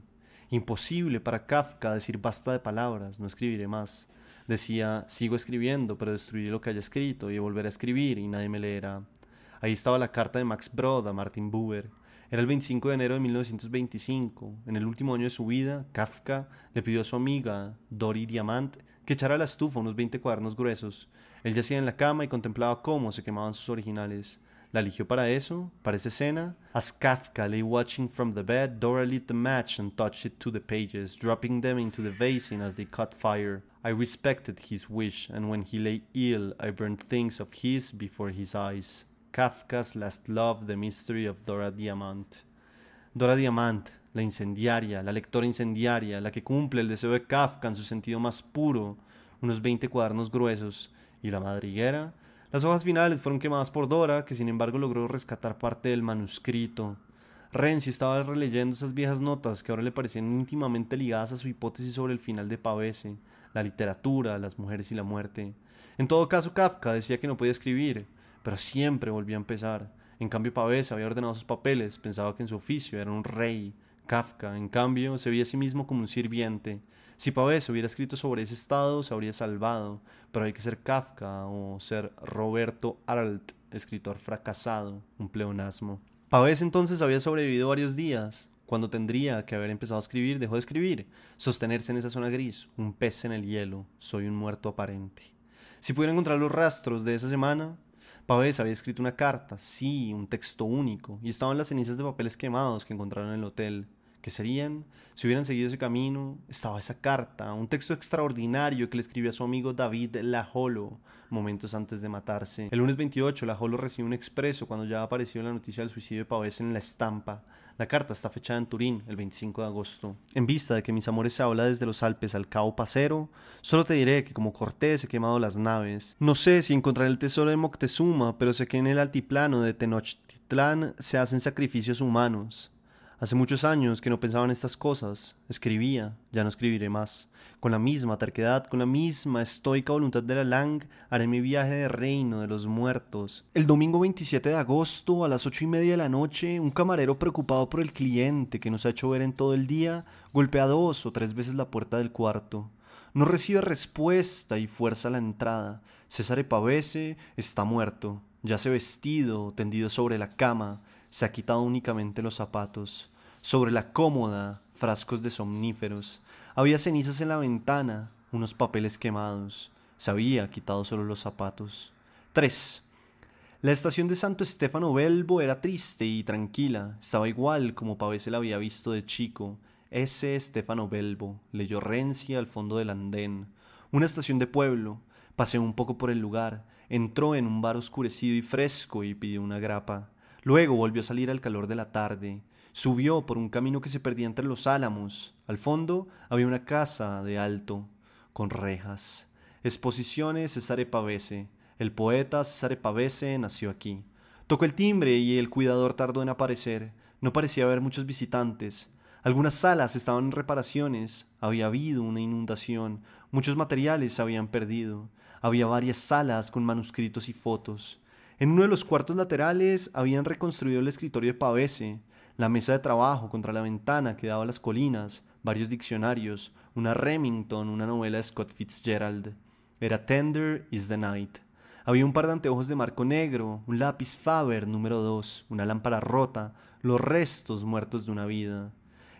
Imposible para Kafka decir basta de palabras, no escribiré más. Decía, sigo escribiendo, pero destruiré lo que haya escrito y volveré a escribir y nadie me leerá. Ahí estaba la carta de Max Brod a Martin Buber. Era el 25 de enero de 1925. En el último año de su vida, Kafka le pidió a su amiga, Dori Diamant, que echara a la estufa unos 20 cuadernos gruesos. Él yacía en la cama y contemplaba cómo se quemaban sus originales. La eligió para eso, para esa escena. As Kafka lay watching from the bed, Dora lit the match and touched it to the pages, dropping them into the basin as they caught fire. I respected his wish, and when he lay ill, I burned things of his before his eyes. Kafka's Last Love, The Mystery of Dora Diamant. Dora Diamant, la incendiaria, la lectora incendiaria, la que cumple el deseo de Kafka en su sentido más puro, unos 20 cuadernos gruesos, y la madriguera. Las hojas finales fueron quemadas por Dora, que sin embargo logró rescatar parte del manuscrito. Renzi estaba releyendo esas viejas notas que ahora le parecían íntimamente ligadas a su hipótesis sobre el final de Pavese, la literatura, las mujeres y la muerte. En todo caso, Kafka decía que no podía escribir, pero siempre volvía a empezar. En cambio, Pavese había ordenado sus papeles, pensaba que en su oficio era un rey. Kafka, en cambio, se veía a sí mismo como un sirviente. Si Pavese hubiera escrito sobre ese estado, se habría salvado, pero hay que ser Kafka o ser Roberto Arlt, escritor fracasado, un pleonasmo. Pavese entonces había sobrevivido varios días. Cuando tendría que haber empezado a escribir, dejó de escribir. Sostenerse en esa zona gris, un pez en el hielo, soy un muerto aparente. Si pudiera encontrar los rastros de esa semana, Pavese había escrito una carta, sí, un texto único, y estaban las cenizas de papeles quemados que encontraron en el hotel. ¿Qué serían? Si hubieran seguido ese camino, estaba esa carta, un texto extraordinario que le escribió a su amigo David Lajolo momentos antes de matarse. El lunes 28, Lajolo recibió un expreso cuando ya apareció la noticia del suicidio de Pavese en la estampa. La carta está fechada en Turín, el 25 de agosto. En vista de que mis amores se habla desde los Alpes al Cabo Pacero, solo te diré que como Cortés he quemado las naves. No sé si encontraré el tesoro de Moctezuma, pero sé que en el altiplano de Tenochtitlán se hacen sacrificios humanos. Hace muchos años que no pensaba en estas cosas. Escribía, ya no escribiré más. Con la misma terquedad, con la misma estoica voluntad de la Lang, haré mi viaje de reino de los muertos. El domingo 27 de agosto, a las 8:30 de la noche, un camarero preocupado por el cliente que nos ha hecho ver en todo el día, golpea 2 o 3 veces la puerta del cuarto. No recibe respuesta y fuerza la entrada. Cesare Pavese está muerto. Yace vestido, tendido sobre la cama. Se ha quitado únicamente los zapatos. Sobre la cómoda, frascos de somníferos. Había cenizas en la ventana, unos papeles quemados. Se había quitado solo los zapatos. 3. La estación de Santo Stefano Belbo era triste y tranquila. Estaba igual como Pavese la había visto de chico. Ese Stefano Belbo, leyó Renzi al fondo del andén. Una estación de pueblo. Paseó un poco por el lugar. Entró en un bar oscurecido y fresco y pidió una grapa. Luego volvió a salir al calor de la tarde. Subió por un camino que se perdía entre los álamos. Al fondo había una casa de alto, con rejas. Exposiciones Cesare Pavese. El poeta Cesare Pavese nació aquí. Tocó el timbre y el cuidador tardó en aparecer. No parecía haber muchos visitantes. Algunas salas estaban en reparaciones. Había habido una inundación. Muchos materiales se habían perdido. Había varias salas con manuscritos y fotos. En uno de los cuartos laterales habían reconstruido el escritorio de Pavese, la mesa de trabajo contra la ventana que daba a las colinas, varios diccionarios, una Remington, una novela de Scott Fitzgerald. Era Tender is the Night. Había un par de anteojos de marco negro, un lápiz Faber número 2, una lámpara rota, los restos muertos de una vida.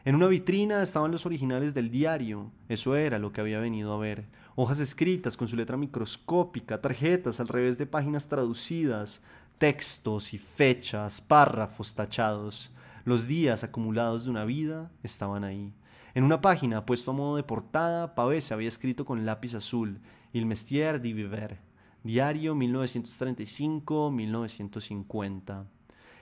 En una vitrina estaban los originales del diario, eso era lo que había venido a ver. Hojas escritas con su letra microscópica, tarjetas al revés de páginas traducidas, textos y fechas, párrafos tachados. Los días acumulados de una vida estaban ahí. En una página, puesto a modo de portada, Pavese había escrito con lápiz azul, Il Mestier di Vivere, diario 1935-1950.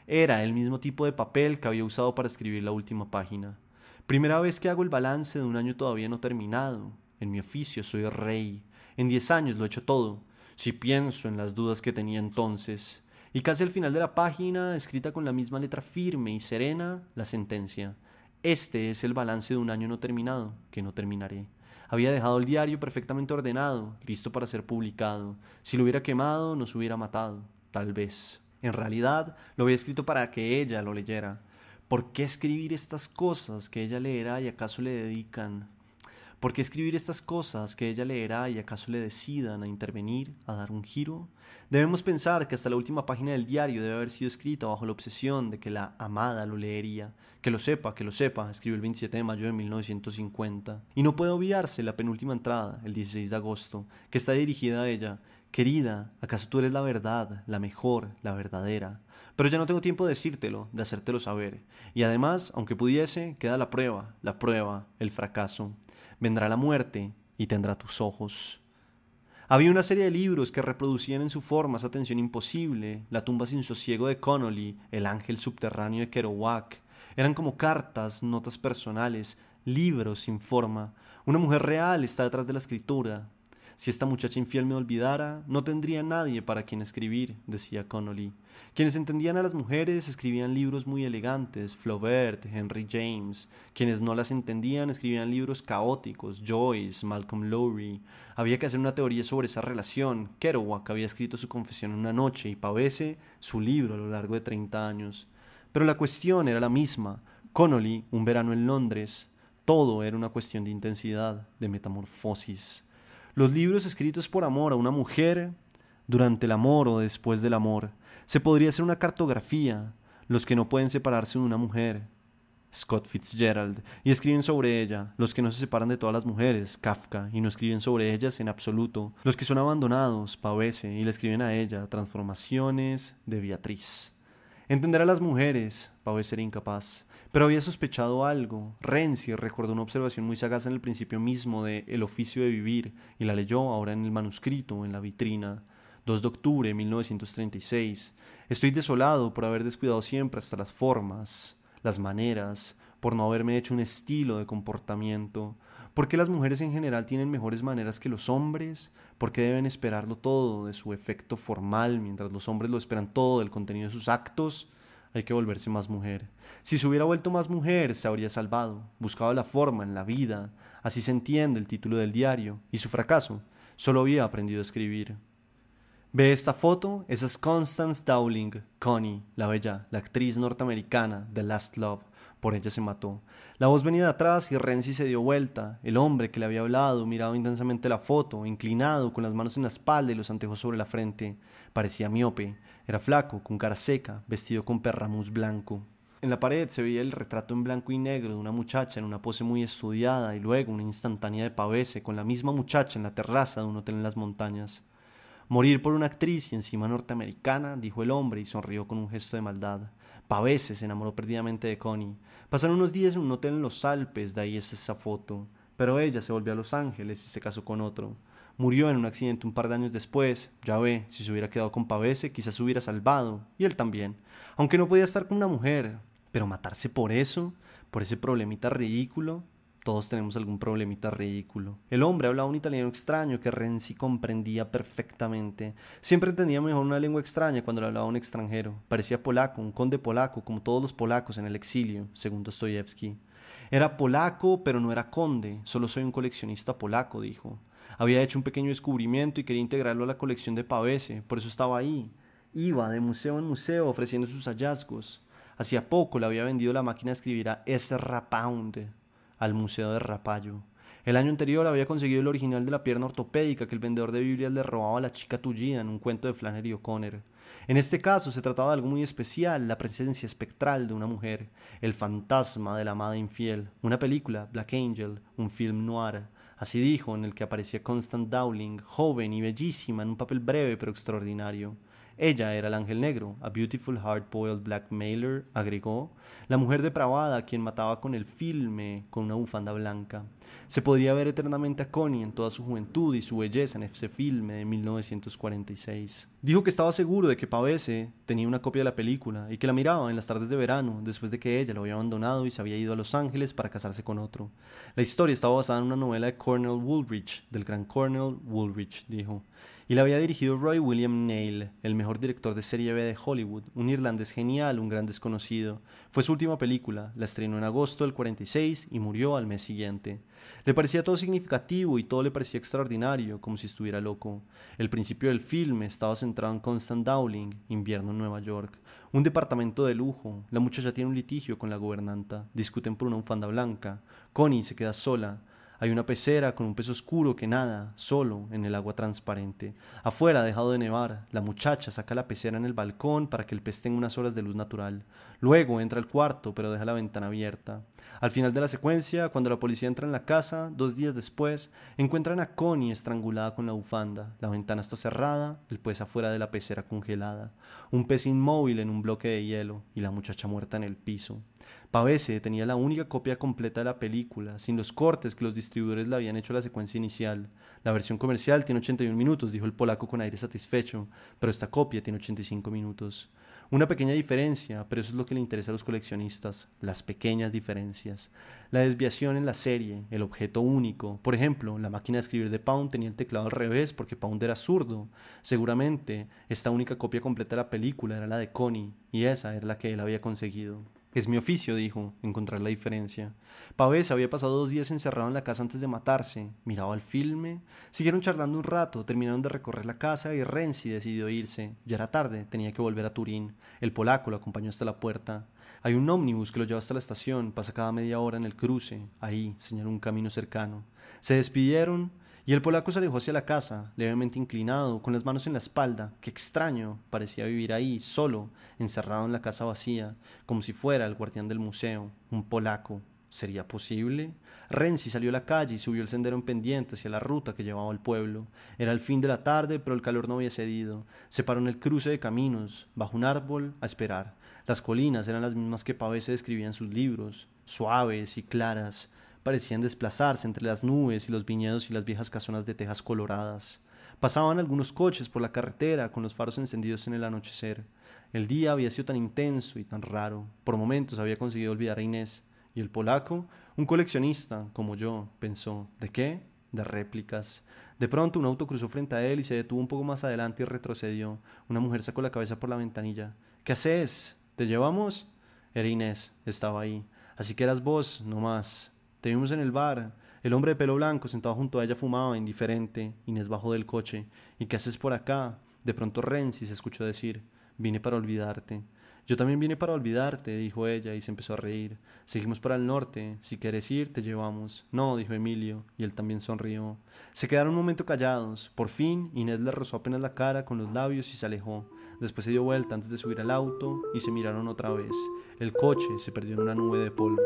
Era el mismo tipo de papel que había usado para escribir la última página. Primera vez que hago el balance de un año todavía no terminado. En mi oficio soy rey. En 10 años lo he hecho todo. Si pienso en las dudas que tenía entonces, y casi al final de la página, escrita con la misma letra firme y serena, la sentencia. Este es el balance de un año no terminado, que no terminaré. Había dejado el diario perfectamente ordenado, listo para ser publicado. Si lo hubiera quemado, nos hubiera matado, tal vez. En realidad, lo había escrito para que ella lo leyera. ¿Por qué escribir estas cosas que ella leerá y acaso le dedican? ¿Por qué escribir estas cosas que ella leerá y acaso le decidan a intervenir, a dar un giro? Debemos pensar que hasta la última página del diario debe haber sido escrita bajo la obsesión de que la amada lo leería. Que lo sepa, escribió el 27 de mayo de 1950. Y no puede obviarse la penúltima entrada, el 16 de agosto, que está dirigida a ella. Querida, ¿acaso tú eres la verdad, la mejor, la verdadera? Pero ya no tengo tiempo de decírtelo, de hacértelo saber. Y además, aunque pudiese, queda la prueba, el fracaso. Vendrá la muerte y tendrá tus ojos. Había una serie de libros que reproducían en su forma esa tensión imposible, La tumba sin sosiego de Connolly, El ángel subterráneo de Kerouac. Eran como cartas, notas personales, libros sin forma. Una mujer real está detrás de la escritura. Si esta muchacha infiel me olvidara, no tendría nadie para quien escribir, decía Connolly. Quienes entendían a las mujeres escribían libros muy elegantes, Flaubert, Henry James. Quienes no las entendían escribían libros caóticos, Joyce, Malcolm Lowry. Había que hacer una teoría sobre esa relación. Kerouac había escrito su confesión en una noche y Pavese su libro a lo largo de 30 años. Pero la cuestión era la misma. Connolly, un verano en Londres. Todo era una cuestión de intensidad, de metamorfosis. Los libros escritos por amor a una mujer, durante el amor o después del amor. Se podría hacer una cartografía, los que no pueden separarse de una mujer, Scott Fitzgerald, y escriben sobre ella, los que no se separan de todas las mujeres, Kafka, y no escriben sobre ellas en absoluto, los que son abandonados, Pavese, y le escriben a ella, Transformaciones de Beatriz. Entender a las mujeres, Pavese era incapaz, pero había sospechado algo. Renzi recordó una observación muy sagaz en el principio mismo de El oficio de vivir, y la leyó ahora en el manuscrito, en la vitrina. 2 de octubre de 1936. Estoy desolado por haber descuidado siempre hasta las formas, las maneras, por no haberme hecho un estilo de comportamiento. ¿Por qué las mujeres en general tienen mejores maneras que los hombres? ¿Por qué deben esperarlo todo de su efecto formal, mientras los hombres lo esperan todo del contenido de sus actos? Hay que volverse más mujer. Si se hubiera vuelto más mujer, se habría salvado, buscado la forma en la vida. Así se entiende el título del diario. Y su fracaso, solo había aprendido a escribir. Ve esta foto, esa es Constance Dowling, Connie, la bella, la actriz norteamericana, The Last Love. Por ella se mató. La voz venía de atrás y Renzi se dio vuelta. El hombre que le había hablado miraba intensamente la foto, inclinado, con las manos en la espalda y los anteojos sobre la frente. Parecía miope. Era flaco, con cara seca, vestido con perramuz blanco. En la pared se veía el retrato en blanco y negro de una muchacha en una pose muy estudiada y luego una instantánea de Pavese con la misma muchacha en la terraza de un hotel en las montañas. Morir por una actriz y encima norteamericana, dijo el hombre y sonrió con un gesto de maldad. Pavese se enamoró perdidamente de Connie. Pasaron unos días en un hotel en los Alpes, de ahí es esa foto. Pero ella se volvió a Los Ángeles y se casó con otro. Murió en un accidente un par de años después. Ya ve, si se hubiera quedado con Pavese, quizás se hubiera salvado. Y él también. Aunque no podía estar con una mujer. Pero matarse por eso, por ese problemita ridículo. Todos tenemos algún problemita ridículo. El hombre hablaba un italiano extraño que Renzi comprendía perfectamente. Siempre entendía mejor una lengua extraña cuando le hablaba un extranjero. Parecía polaco, un conde polaco, como todos los polacos en el exilio, según Dostoyevsky. Era polaco, pero no era conde. Solo soy un coleccionista polaco, dijo. Había hecho un pequeño descubrimiento y quería integrarlo a la colección de Pavese, por eso estaba ahí. Iba de museo en museo ofreciendo sus hallazgos. Hacía poco le había vendido la máquina de escribir a Ezra Pound al Museo de Rapallo. El año anterior había conseguido el original de la pierna ortopédica que el vendedor de Biblias le robaba a la chica tullida en un cuento de Flannery O'Connor. En este caso se trataba de algo muy especial, la presencia espectral de una mujer, el fantasma de la amada infiel, una película, Black Angel, un film noir. Así dijo, en el que aparecía Constance Dowling, joven y bellísima en un papel breve pero extraordinario. Ella era el ángel negro, a beautiful hard-boiled blackmailer, agregó, la mujer depravada a quien mataba con el filme, con una bufanda blanca. Se podría ver eternamente a Connie en toda su juventud y su belleza en ese filme de 1946. Dijo que estaba seguro de que Pavese tenía una copia de la película y que la miraba en las tardes de verano después de que ella lo había abandonado y se había ido a Los Ángeles para casarse con otro. La historia estaba basada en una novela de Cornell Woolrich, del gran Cornell Woolrich, dijo, y la había dirigido Roy William Neill, el mejor director de serie B de Hollywood, un irlandés genial, un gran desconocido. Fue su última película, la estrenó en agosto del 46 y murió al mes siguiente. Le parecía todo significativo y todo le parecía extraordinario, como si estuviera loco. El principio del filme estaba centrado en Constant Dowling, invierno en Nueva York. Un departamento de lujo, la muchacha tiene un litigio con la gobernanta, discuten por una bufanda blanca. Connie se queda sola. Hay una pecera con un pez oscuro que nada, solo, en el agua transparente. Afuera ha dejado de nevar. La muchacha saca la pecera en el balcón para que el pez tenga unas horas de luz natural. Luego entra al cuarto, pero deja la ventana abierta. Al final de la secuencia, cuando la policía entra en la casa, 2 días después, encuentran a Connie estrangulada con la bufanda. La ventana está cerrada, el pez afuera de la pecera congelada. Un pez inmóvil en un bloque de hielo y la muchacha muerta en el piso. Pavese tenía la única copia completa de la película, sin los cortes que los distribuidores le habían hecho a la secuencia inicial. La versión comercial tiene 81 minutos, dijo el polaco con aire satisfecho, pero esta copia tiene 85 minutos. Una pequeña diferencia, pero eso es lo que le interesa a los coleccionistas, las pequeñas diferencias. La desviación en la serie, el objeto único. Por ejemplo, la máquina de escribir de Pound tenía el teclado al revés porque Pound era zurdo. Seguramente, esta única copia completa de la película era la de Connie, y esa era la que él había conseguido. Es mi oficio, dijo, encontrar la diferencia. Pavese había pasado 2 días encerrado en la casa antes de matarse. Miraba el filme. Siguieron charlando un rato, terminaron de recorrer la casa y Renzi decidió irse. Ya era tarde, tenía que volver a Turín. El polaco lo acompañó hasta la puerta. Hay un ómnibus que lo lleva hasta la estación, pasa cada media hora en el cruce. Ahí, señaló un camino cercano. Se despidieron. Y el polaco se alejó hacia la casa, levemente inclinado, con las manos en la espalda. Qué extraño, parecía vivir ahí, solo, encerrado en la casa vacía, como si fuera el guardián del museo, un polaco. ¿Sería posible? Renzi salió a la calle y subió el sendero en pendiente hacia la ruta que llevaba al pueblo. Era el fin de la tarde, pero el calor no había cedido. Se paró en el cruce de caminos, bajo un árbol, a esperar. Las colinas eran las mismas que Pavese describía en sus libros, suaves y claras. Parecían desplazarse entre las nubes y los viñedos y las viejas casonas de tejas coloradas. Pasaban algunos coches por la carretera con los faros encendidos en el anochecer. El día había sido tan intenso y tan raro. Por momentos había conseguido olvidar a Inés. Y el polaco, un coleccionista, como yo, pensó, ¿de qué? De réplicas. De pronto un auto cruzó frente a él y se detuvo un poco más adelante y retrocedió. Una mujer sacó la cabeza por la ventanilla. ¿Qué haces? ¿Te llevamos? Era Inés, estaba ahí. Así que eras vos, no más. Te vimos en el bar. El hombre de pelo blanco sentado junto a ella fumaba, indiferente. Inés bajó del coche. ¿Y qué haces por acá? De pronto Renzi se escuchó decir, vine para olvidarte. Yo también vine para olvidarte, dijo ella y se empezó a reír. Seguimos para el norte. Si quieres ir, te llevamos. No, dijo Emilio, y él también sonrió. Se quedaron un momento callados. Por fin, Inés le rozó apenas la cara con los labios y se alejó. Después se dio vuelta antes de subir al auto y se miraron otra vez. El coche se perdió en una nube de polvo.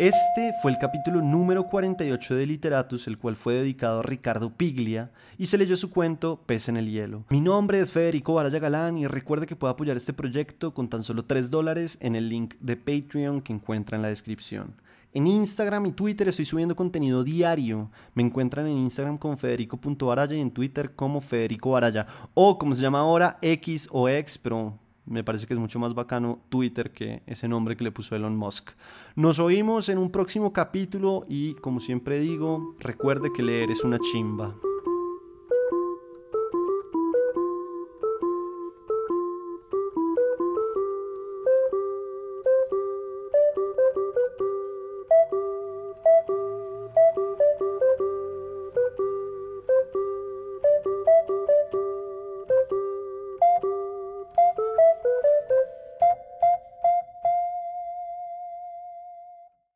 Este fue el capítulo número 48 de Literatus, el cual fue dedicado a Ricardo Piglia y se leyó su cuento Pez en el hielo. Mi nombre es Federico Baraya Galán y recuerde que puede apoyar este proyecto con tan solo $3 en el link de Patreon que encuentra en la descripción. En Instagram y Twitter estoy subiendo contenido diario. Me encuentran en Instagram como federico.baraya y en Twitter como Federico Baraya. O como se llama ahora, X o X, pero me parece que es mucho más bacano Twitter que ese nombre que le puso Elon Musk. Nos oímos en un próximo capítulo y, como siempre digo, recuerde que leer es una chimba.